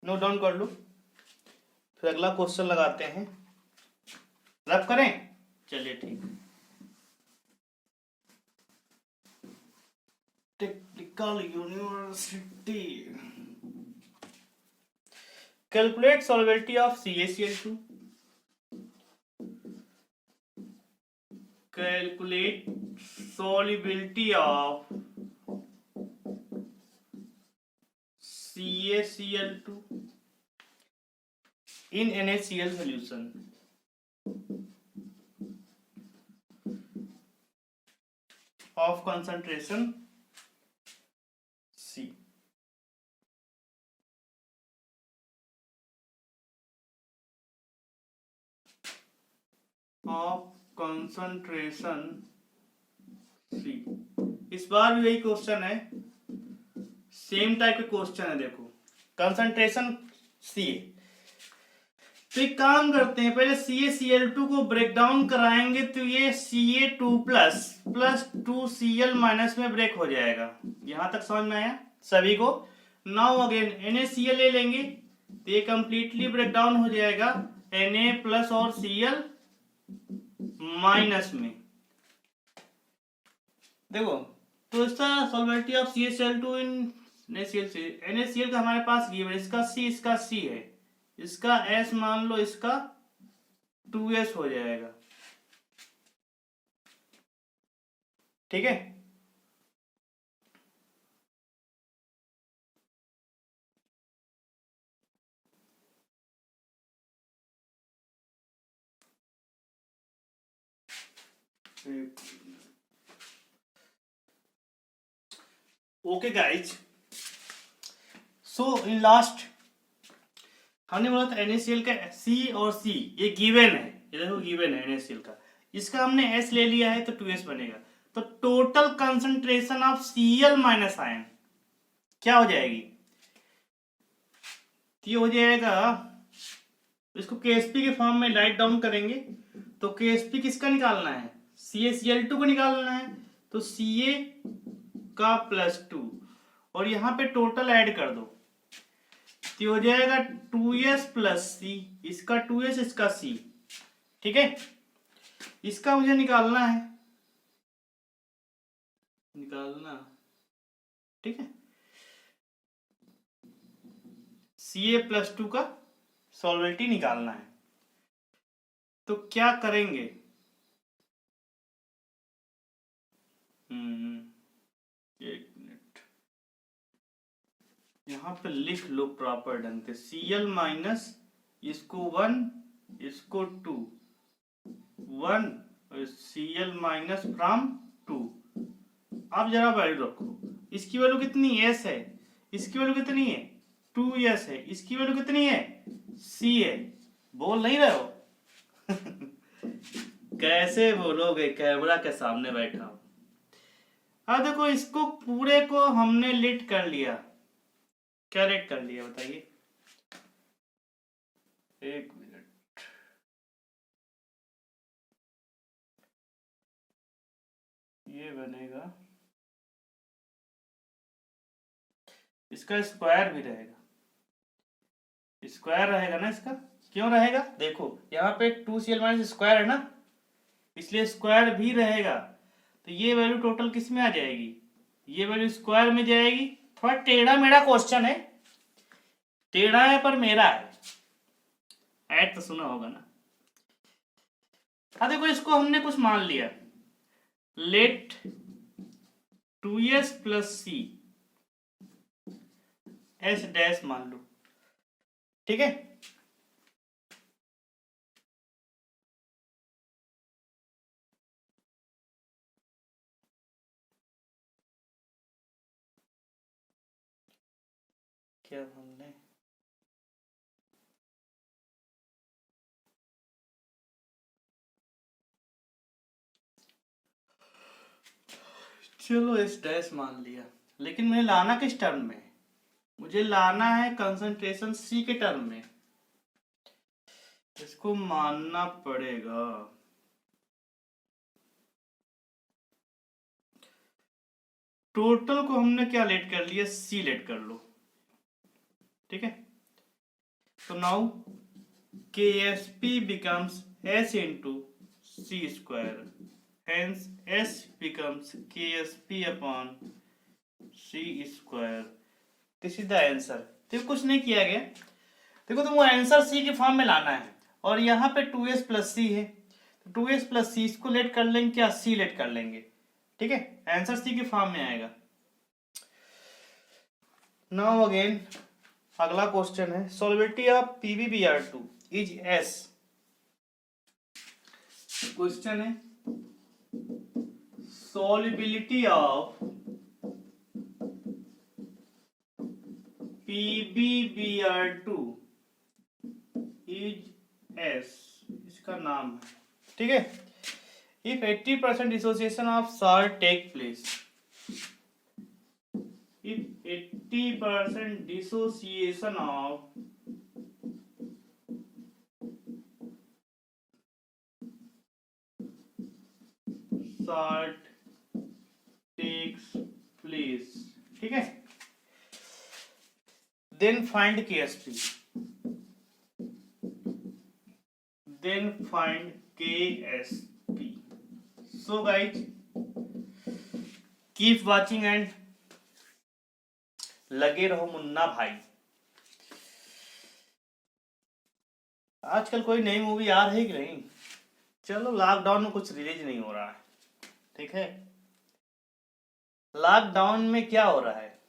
नोट डाउन कर लो। फिर अगला क्वेश्चन लगाते हैं, रब करें, चलिए ठीक। Technical university, calculate solubility of CaCl2, calculate solubility of CaCl2 in NaCl solution of concentration C। of concentration C, इस बार भी यही क्वेश्चन है, सेम टाइप के क्वेश्चन है। देखो कंसंट्रेशन C, तो एक काम करते हैं, पहले CaCl2 को ब्रेक डाउन कराएंगे, तो ये Ca2 plus plus 2Cl minus में ब्रेक हो जाएगा। यहां तक समझ में आया सभी को। नाउ अगेन NaCl ले लेंगे, तो ये कंप्लीटली ब्रेक डाउन हो जाएगा Na प्लस और Cl माइनस में। देखो, तो इसका सॉल्वेंटी ऑफ CaCl2 इन NaCl से, NaCl का हमारे पास गिवन, इसका C है, इसका S मान लो, इसका 2S हो जाएगा। ठीक है, okay guys, so in last हमने बोला था NaCl का C और C ये गिवन है, ये देखो गिवन है NaCl का, इसका हमने S ले लिया है तो 2S बनेगा। तो total concentration of Cl minus ion क्या हो जाएगी? ये हो जाएगा, इसको KSP के फॉर्म में राइट डाउन करेंगे तो KSP किसका निकालना है? CaCl2 को निकालना है, तो Ca का +2 और यहाँ पे टोटल ऐड कर दो तो हो जाएगा 2S + C, इसका 2S इसका C। ठीक है, इसका मुझे निकालना है, ठीक है, Ca + 2 का सॉल्वेंटी निकालना है। तो क्या करेंगे, एक मिनट, यहाँ पे लिख लो प्रॉपर ढंग से, Cl माइनस इसको 1 इसको 2 1 और Cl माइनस फ्रॉम 2। आप जरा वैल्यू रखो, इसकी वैल्यू कितनी S है, इसकी वैल्यू कितनी है 2S है, इसकी वैल्यू कितनी है C है। बोल नहीं रहे हो? कैसे बोलोगे, कैमरा के सामने बैठा हूं। अब देखो, इसको पूरे को हमने लिट कर लिया, क्या लिट कर लिया बताइए, एक मिनट, ये बनेगा, इसका स्क्वायर भी रहेगा, स्क्वायर रहेगा ना इसका, क्यों रहेगा, देखो यहाँ पे 2Cl माइनस स्क्वायर है ना, इसलिए स्क्वायर भी रहेगा। तो ये वैल्यू टोटल किस में आ जाएगी, ये वैल्यू स्क्वायर में जाएगी। थोड़ा टेढ़ा मेढ़ा क्वेश्चन है, टेढ़ा है पर मेरा है, ऐड तो सुना होगा ना। हाँ देखो, इसको हमने कुछ मान लिया, late 2S + C S dash मान लो, ठीक है, क्या हमने, चलो S डैश मान लिया, लेकिन मुझे लाना किस टर्म में, मुझे लाना है कंसंट्रेशन C के टर्म में, इसको मानना पड़ेगा। टोटल को हमने क्या लेट कर लिया, C लेट कर लो, ठीक है। तो now KSP becomes S into C square, hence S becomes KSP upon C square। This is the answer. देखो कुछ नहीं किया गया, देखो तुमको आंसर C के फॉर्म में लाना है और यहाँ पे 2S + C है, तो 2S + C इसको लेट कर लेंगे, क्या C लेट कर लेंगे, ठीक है, आंसर C के फॉर्म में आएगा। नाउ अगेन अगला क्वेश्चन है, solubility of PbBr2 is S। Question है solubility of PbBr2 is S, इसका नाम है, ठीक है। If 80% dissociation of salt take place, if 80% dissociation of salt takes place, ठीक है, then find KSP, then find KSP। So guys, keep watching and लगे रहो मुन्ना भाई। आजकल कोई नई मूवी आ रही कि नहीं? चलो, लॉकडाउन में कुछ रिलीज नहीं हो रहा है, ठीक है। लॉकडाउन में क्या हो रहा है?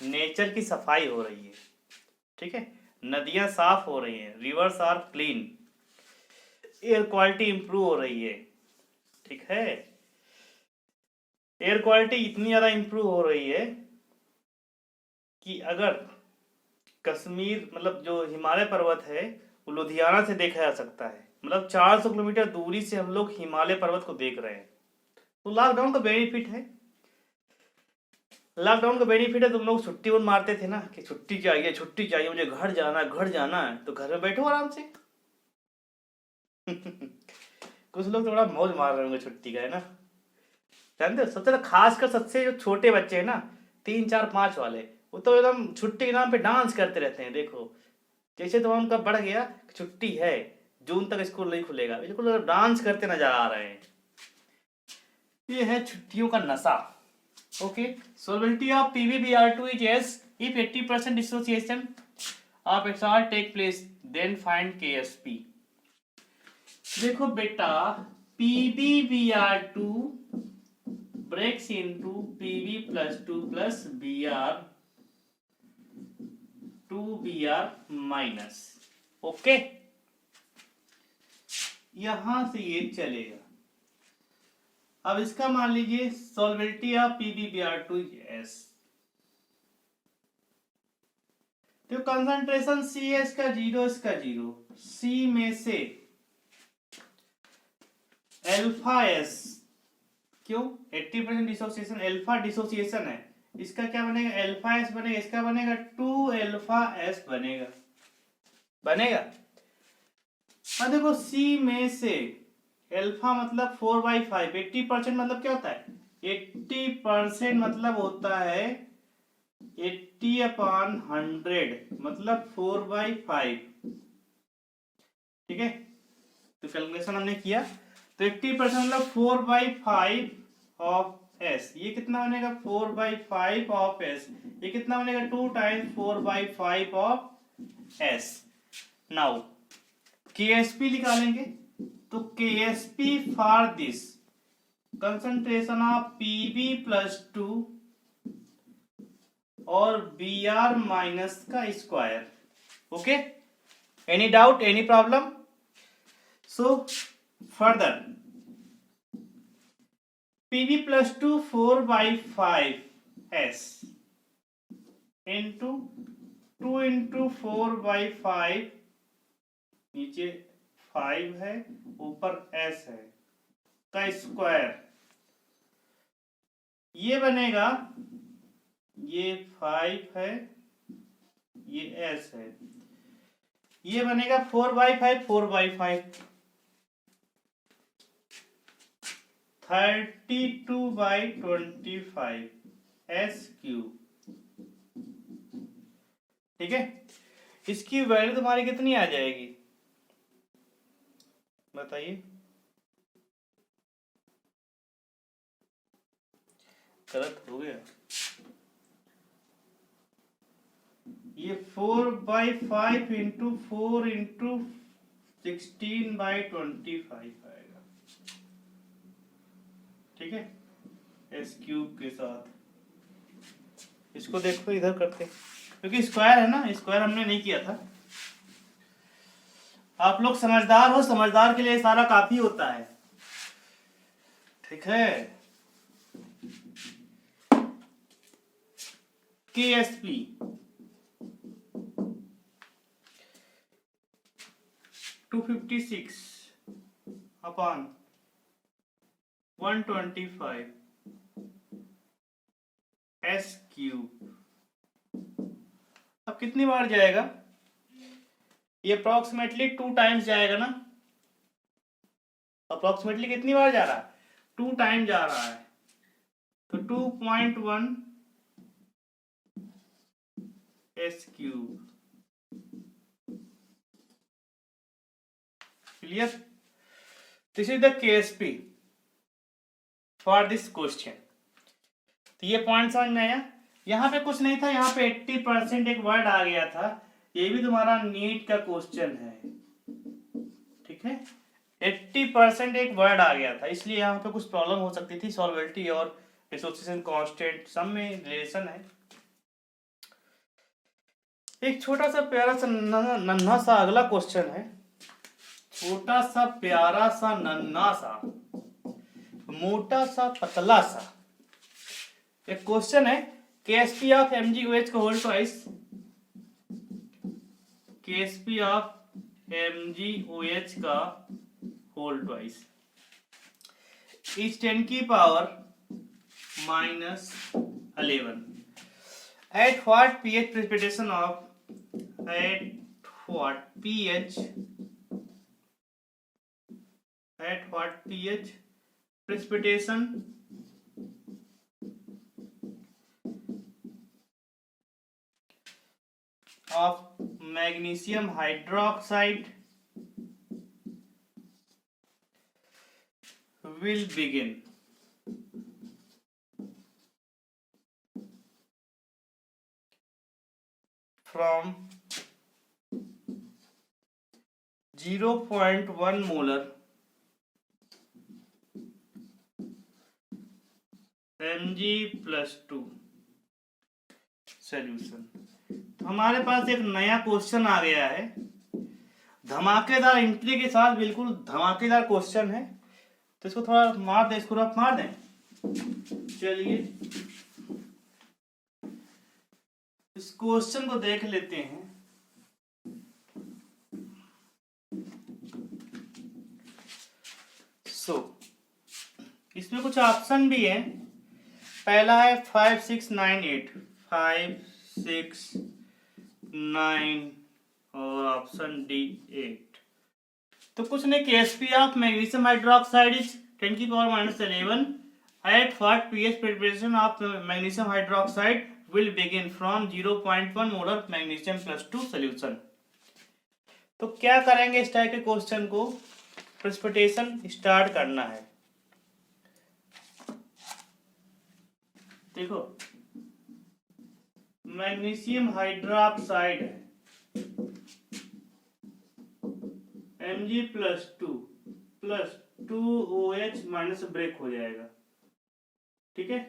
नेचर की सफाई हो रही है, ठीक है। नदियां साफ हो रही हैं, rivers are clean, air quality improve हो रही है, ठीक है। एयर क्वालिटी इतनी ज्यादा इंप्रूव हो रही है कि अगर कश्मीर मतलब जो हिमालय पर्वत है वो लुधियाना से देखा जा सकता है, मतलब 400 किलोमीटर दूरी से हम लोग हिमालय पर्वत को देख रहे हैं। तो लॉकडाउन का बेनिफिट है। लॉकडाउन का बेनिफिट है, तुम लोग छुट्टी उन मारते थे ना कि छुट्टी चाहिए मुझे, घर जाना है, तो घर में बैठो आराम से। कुछ लोग थोड़ा मौज मार रहे होंगे छुट्टी का, है ना। जानते हो, सबसे खासकर सबसे जो छोटे बच्चे हैं ना, 3 4 5 वाले, वो तो एकदम छुट्टी के नाम पे डांस करते रहते हैं। देखो, जैसे तो उनका बढ़ गया, छुट्टी है, जून तक स्कूल नहीं खुलेगा, बिल्कुल डांस करते नजर आ रहे हैं। ये है छुट्टियों का नशा। Okay, solubility of PbBr2 is yes if 80% dissociation of XR take place, then find KSP। देखो बेटा, PbBr2 breaks into Pb plus 2 plus Br 2Br minus। Okay, यहां से ये चलेगा। अब इसका मान लीजिए सॉल्वेबिलिटी ऑफ PbBr2 S, तो कंसंट्रेशन सी है, इसका 0, इसका 0, सी में से अल्फा एस, क्यों 80% डिसोसिएशन, अल्फा डिसोसिएशन है, इसका क्या बनेगा? अल्फा एस बनेगा, इसका बनेगा 2 अल्फा एस बनेगा। अब देखो, सी में से अल्फा मतलब 4/5, 80% मतलब क्या होता है? 80% मतलब होता है 80/100 मतलब 4/5, ठीक है। तो कैलकुलेशन हमने किया, तो 80% मतलब 4/5 ऑफ एस, ये कितना बनेगा? 4/5 ऑफ एस, ये कितना बनेगा? 2 times 4/5 of S. Now KSP निकालेंगे, तो KSP for this concentration of PB plus 2 और Br माइनस का square. Okay, any doubt, any problem? So further Pb plus 2 4/5 S into 2 into 4/5, नीचे 5 है, ऊपर S है, का स्क्वायर, ये बनेगा, ये 5 है, ये S है, ये बनेगा 4/5, 4/5 32/25 S क्यूब, ठीक है। इसकी वैल्यू तुम्हारी कितनी आ जाएगी बताइए? गलत हो गया, ये 4/5 इंटू 4 इंटू 16/25 आएगा, ठीक है, एस क्यूब के साथ। इसको देखो, इधर करते, क्योंकि स्क्वायर है ना, स्क्वायर हमने नहीं किया था। आप लोग समझदार हो, समझदार के लिए सारा काफी होता है, ठीक है। Ksp (256/125 S cube). अब कितनी बार जाएगा ये? अप्रोक्सीमेटली 2 टाइम्स जाएगा ना। अप्रोक्सीमेटली कितनी बार जा रहा है? 2 टाइम जा रहा है, तो 2.1 S cube. Clear? This is the KSP for this question. तो ये पॉइंट समझ में आया। यहाँ पे कुछ नहीं था, यहाँ पे 80% एक वर्ड आ गया था, ये भी तुम्हारा नीट का क्वेश्चन है, ठीक है। 80% एक वर्ड आ गया था, इसलिए यहाँ पे कुछ प्रॉब्लम हो सकती थी। सॉल्वेबिलिटी और एसोसिएशन कांस्टेंट सब में रिलेशन है। एक छोटा सा प्यारा सा नन्हा सा अगला क्वेश्चन है, छोटा सा प्यारा सा नन्हा सा मोटा सा पतला सा एक क्वेश्चन है। KSP ऑफ MgOH का whole twice, KSP of MgOH का होल ट्वाइस इज 10 की power -11 at what pH precipitation of precipitation of magnesium hydroxide will begin from 0.1 molar Mg+2 solution. तो हमारे पास एक नया क्वेश्चन आ गया है, धमाकेदार एंट्री के साथ, बिल्कुल धमाकेदार क्वेश्चन है। तो इसको थोड़ा मार दें, इसको रफ मार दें। चलिए इस क्वेश्चन को देख लेते हैं। इसमें कुछ ऑप्शन भी है। पहला है 5, 6, 9, 8, 5, 6, 9 और ऑप्शन डी 8। तो कुछ नहीं, KSP of magnesium hydroxide is 10 की power -11 at what pH preparation of magnesium hydroxide will begin from 0.1 molar magnesium+2 solution। तो क्या करेंगे, इस टाइप के क्वेश्चन को प्रेसिपिटेशन स्टार्ट करना है। देखो मैग्नीशियम हाइड्रोक्साइड है, Mg+2 plus 2OH minus break हो जाएगा, ठीक है।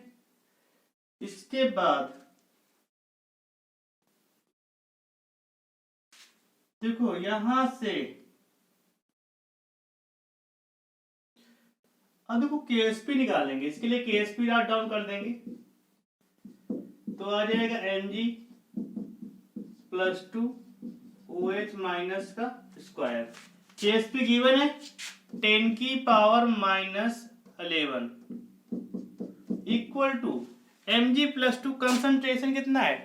इसके बाद देखो यहां से अब देखो KSP निकालेंगे, इसके लिए KSP राइट डाउन कर देंगे तो आ जाएगा Mg+2 OH माइनस का स्क्वायर। KSP गिवन है 10 की power -11 equal to Mg+2 concentration कितना है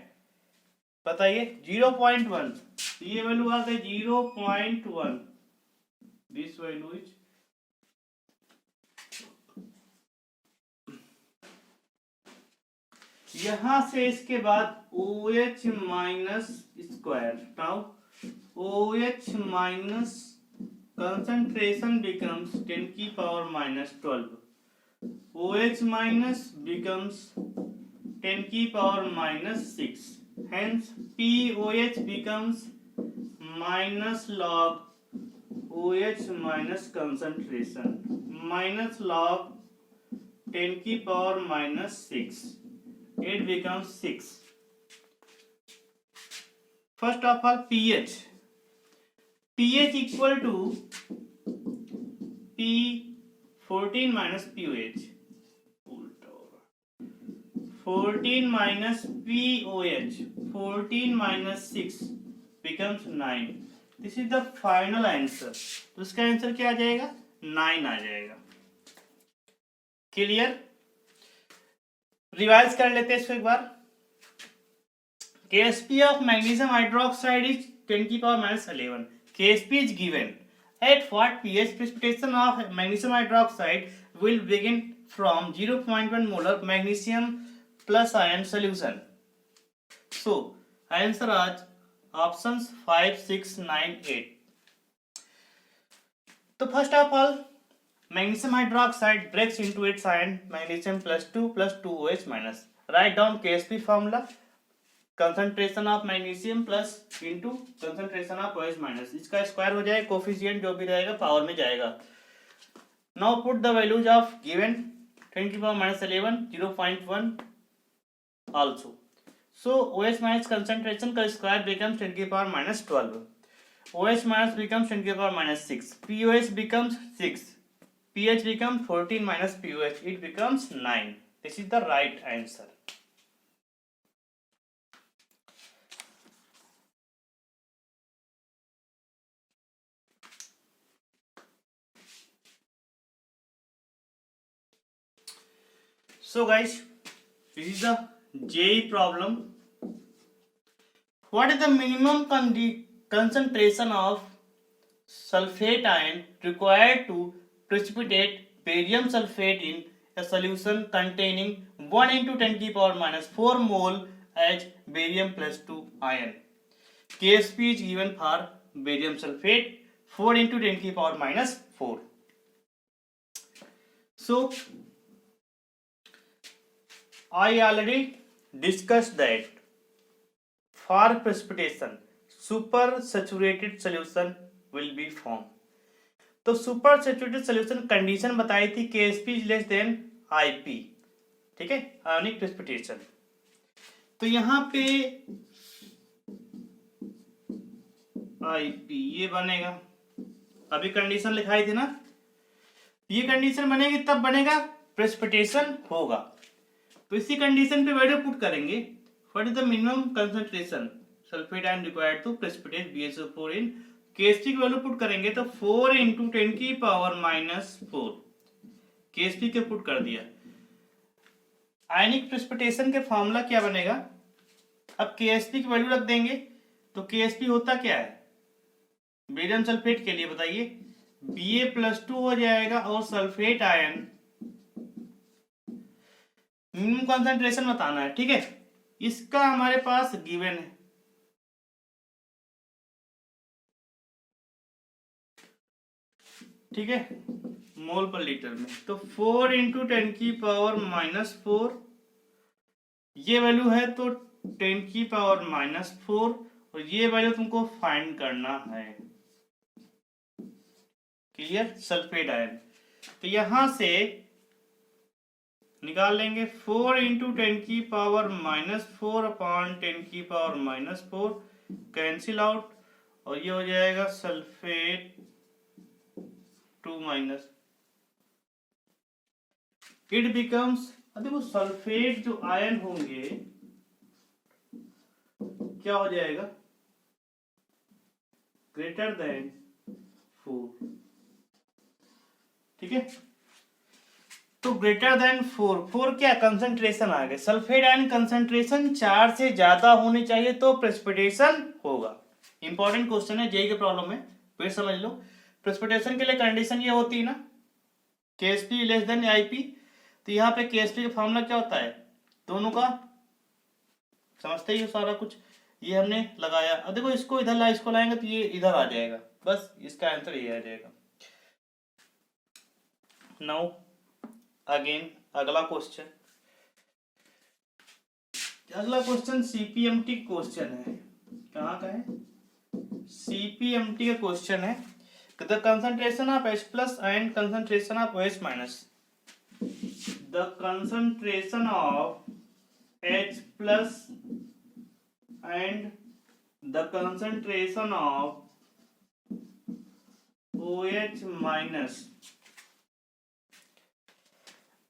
बताइए, 0.1। ये वैल्यू आ गई 0.1। दिस वैल्यू इज यहां से इसके बाद OH minus square. Now OH minus concentration becomes 10 की पावर -12, OH minus becomes 10 की power -6, hence POH becomes minus log OH minus concentration minus log 10 की power -6, it becomes 6। First of all pH equal to P14 minus POH, 14 minus POH, 14 minus 6 becomes 9। This is the final answer। तो इसका answer क्या आ जाएगा, 9 आ जाएगा। Clear, revise कर लेते हैं इसको एक बार। KSP of magnesium hydroxide is 10 की power -11। KSP is given at what pH precipitation of magnesium hydroxide will begin from 0.1 molar magnesium plus ion solution। So answer are options 5, 6, 9, 8। तो first of all magnesium hydroxide breaks into its ion magnesium+2 plus 2OH minus। Write down KSP formula, concentration of magnesium plus into concentration of OH minus, इसका square हो जाएगा, coefficient जो भी रहेगा power में जाएगा। Now put the values of given 10⁻11 0.1 also. So OH minus concentration का square becomes 10⁻12, OH minus becomes 10⁻6, POH becomes 6, pH becomes 14 minus POH, it becomes 9. This is the right answer. So guys, this is the JEE problem. What is the minimum concentration of sulfate ion required to precipitate barium sulfate in a solution containing 1 into 10⁻⁻4 mole as barium plus 2 ion? KSP is given for barium sulfate 4 into 10⁻⁻4. So I already discussed that for precipitation super saturated solution will be formed. तो super saturated solution condition बताई थी KSP is less than IP, ठीक है, ionic precipitation. तो यहाँ पे IP ये बनेगा, अभी कंडीशन लिखाई थी ना, ये कंडीशन बनेगी तब बनेगा प्रेसिपिटेशन होगा। तो इसी कंडीशन पे वैल्यू पुट करेंगे, what is the minimum concentration sulphate ion required to precipitate BaSO4 इन KSP की वैल्यू पुट करेंगे तो 4 into 10⁻⁻4 KSP के पुट कर दिया। आयनिक प्रेसिपिटेशन के फॉर्मूला क्या बनेगा, अब KSP की वैल्यू रख देंगे तो KSP होता क्या है बेरियम सल्फेट के लिए बताइए, Ba+2 हो जाएगा और सल्फेट आयन मिनिमम कंसंट्रेशन बताना है, ठीक है, इसका हमारे पास गिवन है, ठीक है, मोल पर लीटर में। तो 4 into 10⁻⁻4 ये वैल्यू है तो 10⁻⁻4 और ये वैल्यू तुमको फाइंड करना है, क्लियर, सल्फेट आयन। तो यहां से निकाल लेंगे 4 into 10⁻⁻4 अपॉन 10⁻⁻4 कैंसिल आउट और ये हो जाएगा सल्फेट 2 माइनस, इट बिकम्स, देखो सल्फेट जो आयन होंगे क्या हो जाएगा ग्रेटर देन 4, ठीक है, तो ग्रेटर देन 4 क्या कंसंट्रेशन आ गए, सल्फेट आयन कंसंट्रेशन 4 से ज्यादा होनी चाहिए तो प्रेसिपिटेशन होगा। इंपॉर्टेंट क्वेश्चन है जेईई के प्रॉब्लम में, फिर समझ लो। प्रेसिपिटेशन के लिए कंडीशन ये होती है ना KSP लेस देन IP, तो यहाँ पे KSP का फॉर्मूला क्या होता है, दोनों का समझते ही हो सारा कुछ, ये हमने लगाया। अब देखो इसको इधर ला, इसको लाएंगे तो ये इधर आ जाएगा, बस इसका आंसर ये आ जाएगा। नाउ अगेन अगला क्वेश्चन, अगला क्वेश्चन CPMT क्वेश्चन है, कहाँ का है, CPMT का क्वेश्चन है। The concentration of H plus and concentration of OH minus, the concentration of H plus and the concentration of OH minus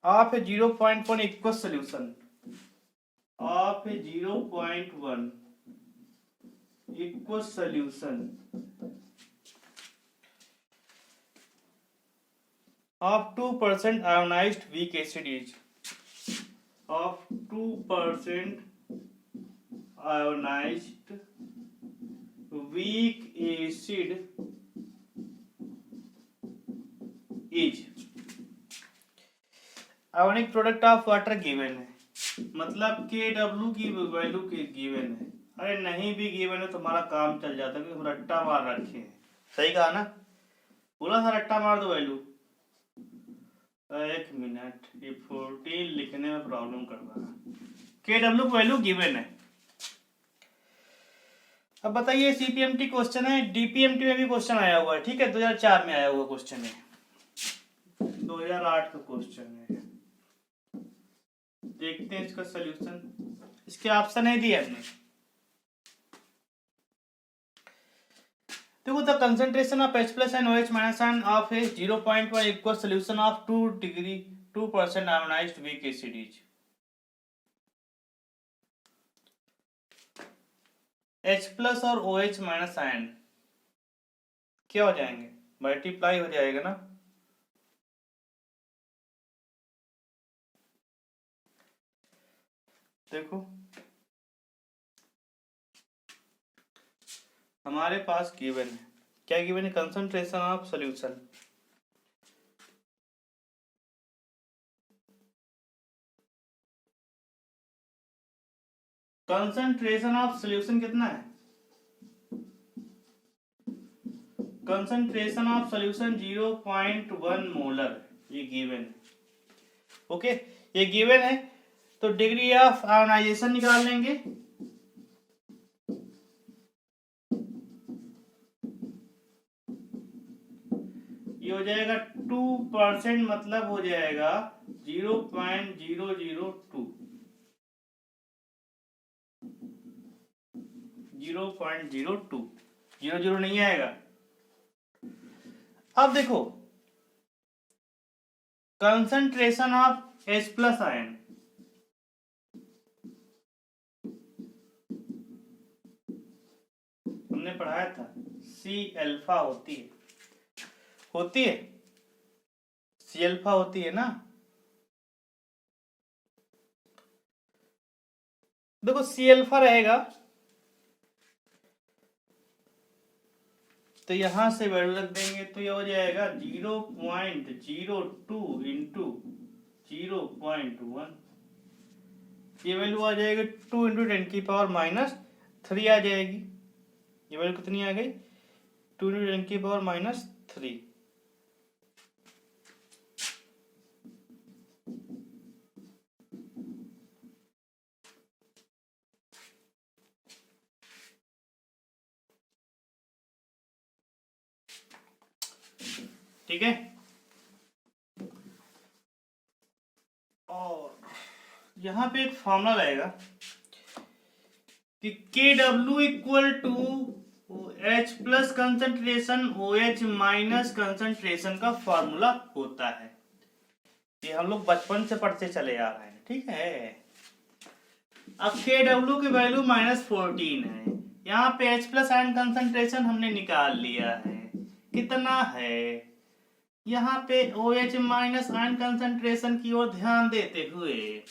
of a 0.1 aqueous solution of a 0.1 aqueous solution of 2% ionized weak acid is, of 2% ionized weak acid is ionic product of water given है, मतलब KW की value के given है। अरे नहीं भी given है तुम्हारा काम चल जाता है, क्योंकि रट्टा मार रखे हैं, सही कहा ना, पूरा सा रट्टा मार दो वैल्यू। एक मिनट, ये 14 लिखने में प्रॉब्लम कर रहा है, KW की वैल्यू गिवन है। अब बताइए CPMT क्वेश्चन है, DPMT में भी क्वेश्चन आया हुआ है, ठीक है, 2004 में आया हुआ क्वेश्चन है, 2008 का क्वेश्चन है। देखते हैं इसका सॉल्यूशन, इसके ऑप्शन नहीं दिए हमने। देखो the concentration of H plus and OH minus and of a 0.1 equal solution of 2% ionized weak acid is H plus और OH माइनस आयन क्या हो जाएंगे, मल्टीप्लाई हो जाएगा ना। देखो हमारे पास गिवन है, क्या गिवन है, concentration of solution, concentration of solution कितना है, कंसंट्रेशन ऑफ सॉल्यूशन 0.1 मोलर, ये गिवन है। ओके, ये गिवन है, तो डिग्री ऑफ आयोनाइजेशन निकाल लेंगे। ये हो जाएगा 2%, मतलब हो जाएगा 0.002, 0.02, 00 नहीं आएगा। अब देखो concentration of H plus ion, हमने पढ़ाया था C अल्फा होती है, C अल्फा होती है ना। देखो C अल्फा रहेगा तो यहां से वैल्यू रख देंगे, तो ये हो जाएगा 0.02 इंटू 0.1, ये वैल्यू आ जाएगी 2 इंटू 10⁻³ आ जाएगी। ये वैल्यू कितनी आ गई, 2 इंटू 10⁻³ ठीक है। और यहां पे एक फॉर्मूला लगेगा कि KW equal to H plus concentration OH minus concentration का फॉर्मूला होता है। ये हम लोग बचपन से पढ़ते चले आ रहे हैं, ठीक है। अब KW की वैल्यू -14 है, यहाँ पे H प्लस आयन कंसंट्रेशन हमने निकाल लिया है, कितना है, यहाँ पे OH माइनस आयन कंसंट्रेशन की ओर ध्यान देते हुए,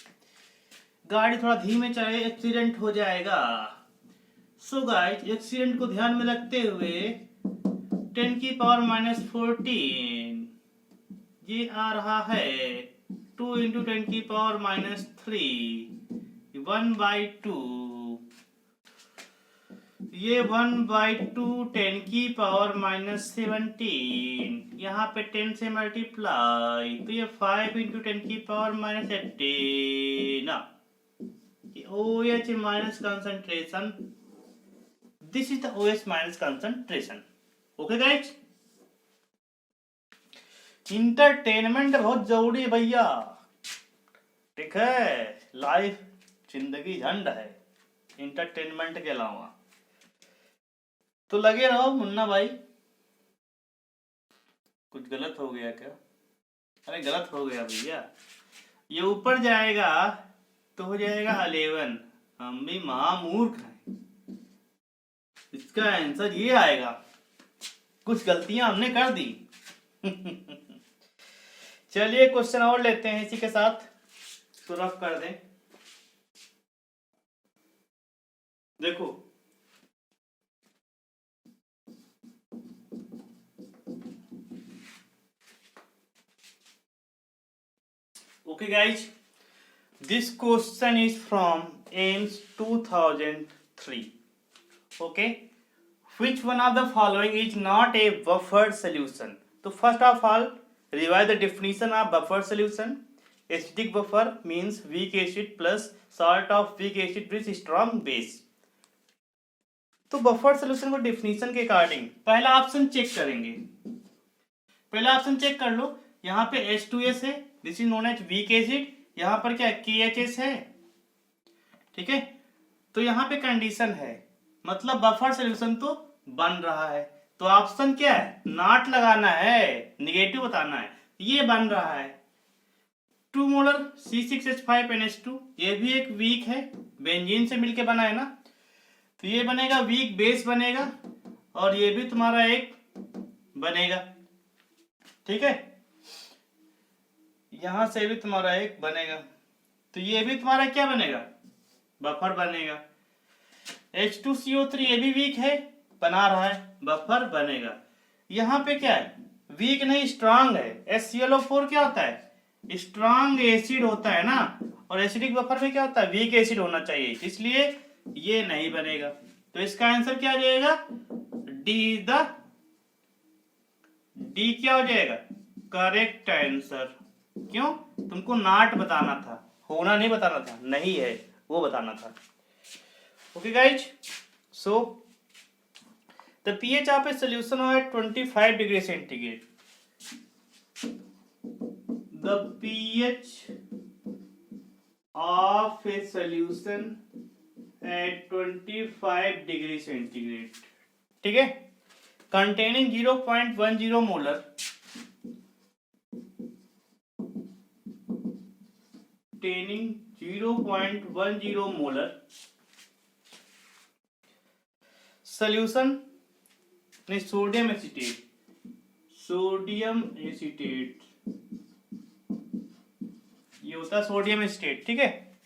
गाड़ी थोड़ा धीमे चले एक्सीडेंट हो जाएगा। सो गाइस एक्सीडेंट को ध्यान में रखते हुए 10⁻⁻14 ये आ रहा है 2 इंटू 10⁻³ 1/2, ये 1/2 10⁻⁻17, यहाँ पे 10 से मल्टीप्लाई, तो ये 5 into 10⁻⁻18 OH minus concentration, this is the OH minus concentration. Okay guys, entertainment बहुत जरूरी है भैया, ठीक है, लाइफ जिंदगी झंड है इंटरटेनमेंट के अलावा, तो लगे रहो मुन्ना भाई। कुछ गलत हो गया क्या, अरे गलत हो गया भैया, ये ऊपर जाएगा तो हो जाएगा 11, हम भी महामूर्ख हैं, इसका आंसर ये आएगा, कुछ गलतियां हमने कर दी। चलिए क्वेश्चन और लेते हैं इसी के साथ, तो रफ कर दें। देखो okay guys, this question is from AIIMS 2003। Okay, which one of the following is not a buffered solution? तो first of all revise the definition of buffer solution. Acidic buffer means weak acid plus salt of weak acid with strong base. तो buffer solution को definition के according पहला option check करेंगे। पहला option check कर लो, यहाँ पे H2S है, this is known as weak acid, यहाँ पर क्या KHS है, ठीक है। तो यहाँ पे कंडीशन है, मतलब बफर सोल्यूशन तो बन रहा है। तो ऑप्शन क्या है, नॉट लगाना है, निगेटिव बताना है, ये बन रहा है। 2 मोलर C6H5NH2, ये भी एक वीक है, बेंजीन से मिलके बना है ना, तो ये बनेगा वीक बेस बनेगा, और ये भी तुम्हारा एक बनेगा, ठीक है। यहां से भी तुम्हारा एक बनेगा, तो ये भी तुम्हारा क्या बनेगा, बफर बनेगा। H2CO3 ये भी वीक है, बना रहा है, बफर बनेगा। यहाँ पे क्या है, वीक नहीं स्ट्रांग है। HClO4 क्या होता है, स्ट्रांग एसिड होता है ना, और एसिडिक बफर में क्या होता है, वीक एसिड होना चाहिए, इसलिए ये नहीं बनेगा। तो इसका आंसर क्या आ जाएगा, डी क्या हो जाएगा, करेक्ट आंसर। क्यों, तुमको नॉट बताना था, होना नहीं बताना था, नहीं है वो बताना था। Okay guys, so the pH of a solution at 25 degrees centigrade. The pH of a solution at 25 degrees centigrade, ठीक है, containing 0.10 molar सोल्यूशन नहीं, सोडियम एसीटेट, ये होता है सोडियम एसीटेट, ठीक है,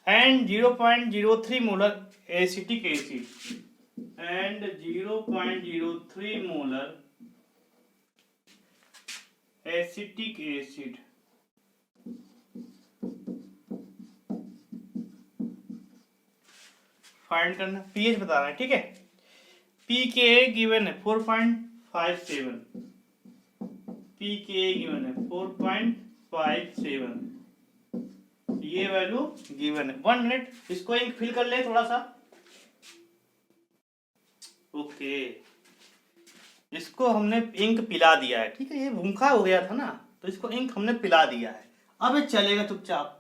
and 0.03 molar acetic acid, and 0.03 molar acetic acid. Find करना, pH बताना है, ठीक है। pKa गिवन है 4.57, pKa गिवन है 4.57, ये वैल्यू गिवन है। 1 मिनट, इसको इंक फिल कर ले थोड़ा सा। ओके, इसको हमने इंक पिला दिया है, ठीक है, ये भूखा हो गया था ना, तो इसको इंक हमने पिला दिया है, अब ये चलेगा चुपचाप।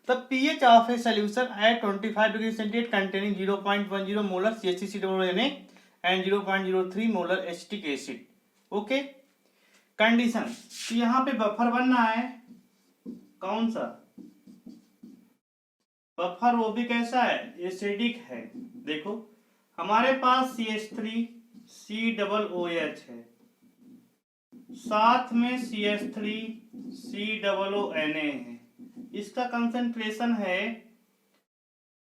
The pH of a solution at 25 degrees centigrade containing 0.10 molar CH3COONA and 0.03 molar acetic acid. Okay, condition, तो यहाँ पे बफर बनना है, कौन सा बफर, वो भी कैसा है, एसिडिक है। देखो हमारे पास CH3COOH है, साथ में CH3COONA है, इसका कंसंट्रेशन है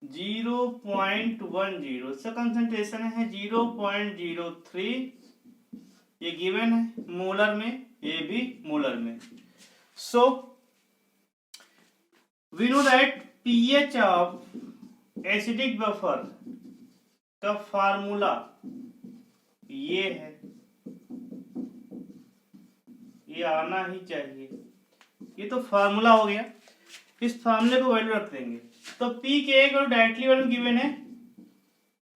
0.10, इसका कंसंट्रेशन है 0.03, ये गिवन है मोलर में, ये भी मोलर में। So we know that pH of acidic buffer का फार्मूला ये है, ये आना ही चाहिए, ये तो फार्मूला हो गया, इस फार्मूले को वैल्यू रख देंगे। तो पी के एक और डायरेक्टली वैल्यू गिवन है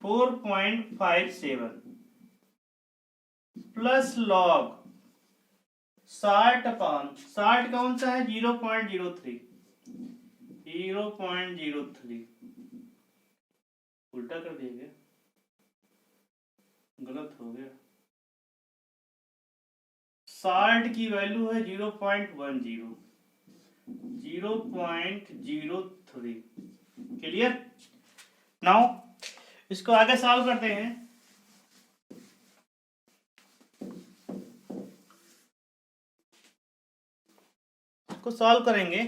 4.57 प्लस लॉग 60 कौन सा है, 0.03, उल्टा कर दिया, गलत हो गया। साल्ट की वैल्यू है 0.03। क्लियर, नाउ इसको आगे सॉल्व करते हैं। इसको सॉल्व करेंगे,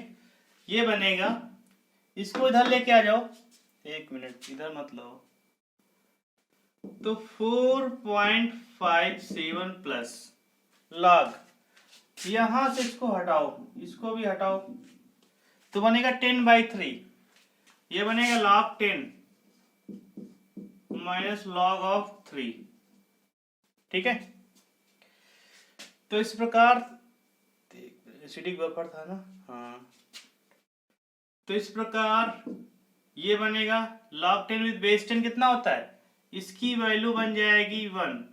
ये बनेगा, इसको इधर लेके आ जाओ, 1 मिनट इधर मत लो। तो 4.57 प्लस लॉग, यहां से इसको हटाओ, इसको भी हटाओ, तो बनेगा 10/3, ये बनेगा log 10 माइनस log ऑफ 3, ठीक है। तो इस प्रकार एसिडिक बफर था ना, हाँ, तो इस प्रकार ये बनेगा log 10 विद बेस 10 कितना होता है, इसकी वैल्यू बन जाएगी 1,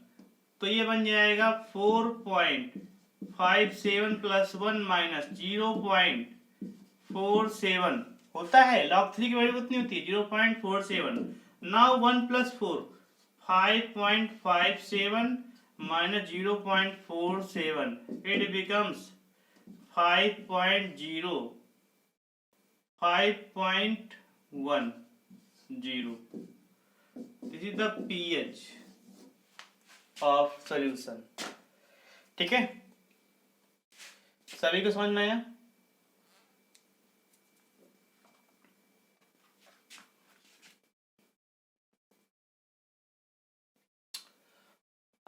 तो ये बन जाएगा 4.57 प्लस 1 माइनस 0.47 होता है। log 3 की वैल्यू कितनी होती है 0.47। Now 1 plus 4 5.57 minus 0.47, it becomes 5.0 5.10. This is the pH of solution। ठीक है, सभी को समझ में आया?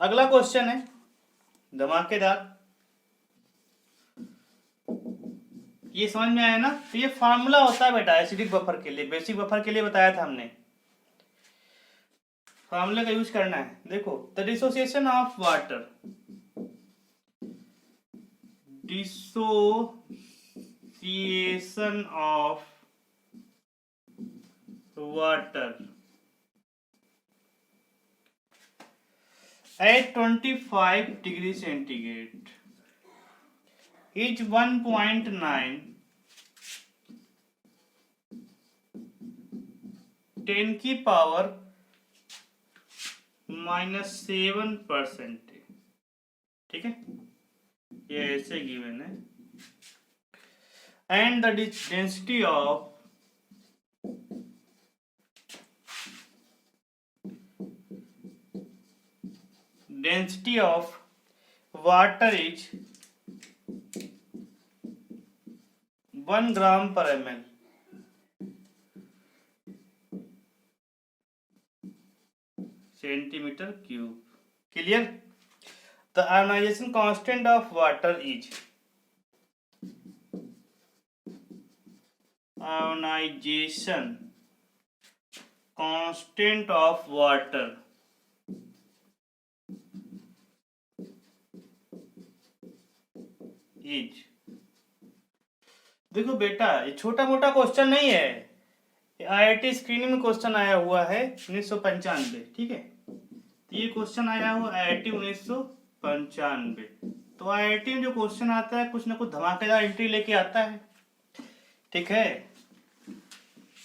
अगला क्वेश्चन है धमाकेदार, ये समझ में आया ना? तो ये फार्मूला होता है बेटा एसिडिक बफर के लिए, बेसिक बफर के लिए बताया था हमने, फार्मूले का यूज करना है। देखो, the dissociation of water, dissociation of water at 25 degree centigrade is 1.9 10 की पावर -7%। ठीक है, ये ऐसे गिवन है। And the density of water is 1 gram per ml। Centimetre cube. Clear? The ionization constant of water is ionization constant of water is. देखो बेटा, ये छोटा मोटा क्वेश्चन नहीं है, IIT स्क्रीनिंग में क्वेश्चन आया हुआ है 1995। ठीक है, तो ये क्वेश्चन आया हुआ IIT 1995। तो IIT में जो क्वेश्चन आता है कुछ ना कुछ धमाकेदार एंट्री लेके आता है। ठीक है,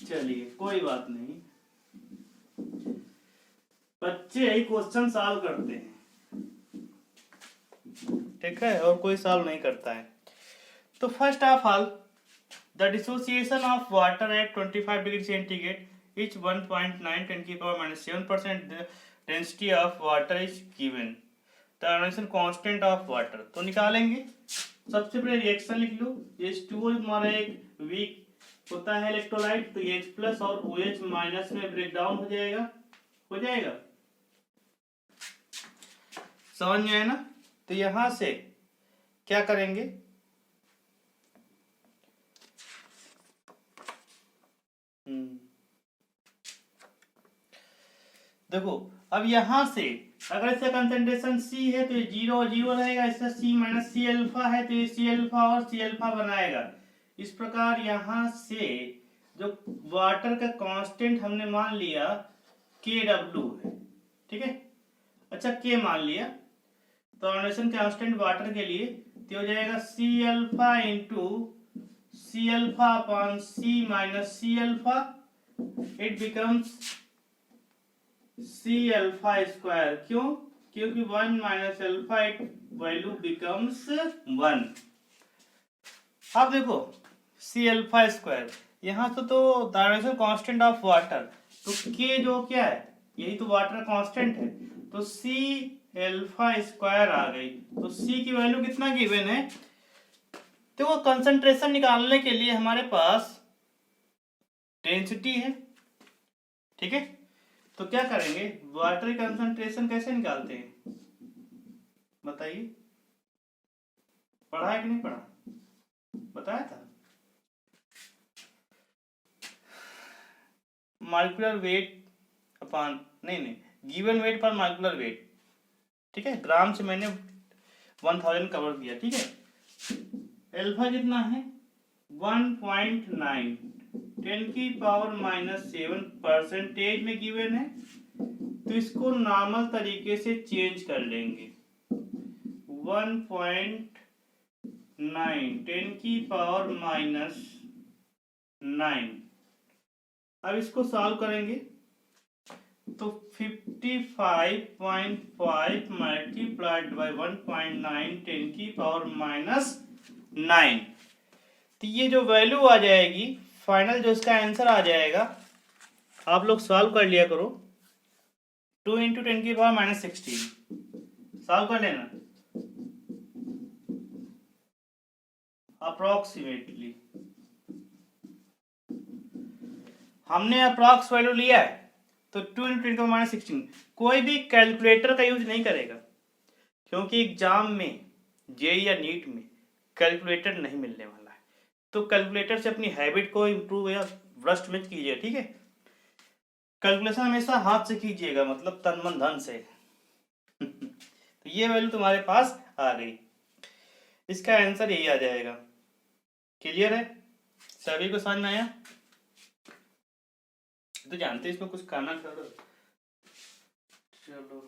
चलिए कोई बात नहीं, बच्चे यही क्वेश्चन सॉल्व करते हैं। ठीक है, और कोई सॉल्व नहीं करता है। तो first of all, the dissociation of water at 25 degree centigrade is 1.9 10 की power -7%। Density of water is given. The ionisation constant of water तो निकालेंगे। सबसे पहले रिएक्शन लिख लो। H2O हमारा एक वीक होता है इलेक्ट्रोलाइट, तो H प्लस और OH माइनस में ब्रेक डाउन हो जाएगा, समझ में आया ना? तो यहां से क्या करेंगे, देखो अब यहां से अगर इसका कंसंट्रेशन C है तो ये 0 और 0 रहेगा, इसका C माइनस C अल्फा है तो ये C अल्फा और C अल्फा बनाएगा। इस प्रकार यहां से जो वाटर का कांस्टेंट हमने मान लिया KW है। ठीक है, अच्छा K मान लिया, तो आयोनाइजेशन कांस्टेंट वाटर के लिए तो हो जाएगा C alpha into C alpha upon C minus C alpha, it becomes C alpha square. क्यों? क्योंकि 1 minus alpha it value becomes 1। अब देखो C अल्फा स्क्वायर, यहाँ तो आयोनाइजेशन कांस्टेंट ऑफ वाटर, तो K जो क्या है, यही तो वाटर कांस्टेंट है, तो C अल्फा स्क्वायर आ गई। तो C की वैल्यू कितना गिवन है, तो वो कंसंट्रेशन निकालने के लिए हमारे पास डेंसिटी है। ठीक है, तो क्या करेंगे, वाटर कंसंट्रेशन कैसे निकालते हैं बताइए? पढ़ा है कि नहीं पढ़ा? बताया था। मॉलिक्यूलर वेट अपॉन नहीं गिवन वेट पर मॉलिक्यूलर वेट। ठीक है, ग्राम से मैंने 1000 कवर किया। ठीक है, अल्फा कितना है 1.9 10⁻⁻7 परसेंटेज में गिवन है, तो इसको नॉर्मल तरीके से चेंज कर लेंगे। 1.9 10⁻⁹। अब इसको सॉल्व करेंगे तो 55.5 मल्टीप्लाइड बाई 1.9 10⁻⁹। तो ये जो वैल्यू आ जाएगी फाइनल, जो इसका आंसर आ जाएगा, आप लोग सॉल्व कर लिया करो। 2 इंटू 10⁻⁻16 सॉल्व कर लेना अप्रोक्सीमेटली। हमने अप्रॉक्स वैल्यू लिया है तो 2 इंटू 10⁻⁻16। कोई भी कैलकुलेटर का यूज नहीं करेगा, क्योंकि एग्जाम में जेईई या नीट में कैलकुलेटर नहीं मिलने वाला है। तो कैलकुलेटर से अपनी हैबिट को इम्प्रूव या भ्रष्ट मत कीजिए, ठीक है। कैलकुलेशन हमेशा हाथ से कीजिएगा, मतलब तन मन धन से। तो ये वैल्यू तुम्हारे पास आ गई, इसका आंसर यही आ जाएगा। क्लियर है, सभी को समझ में आया? तो जानते इसमें कुछ करना था। चलो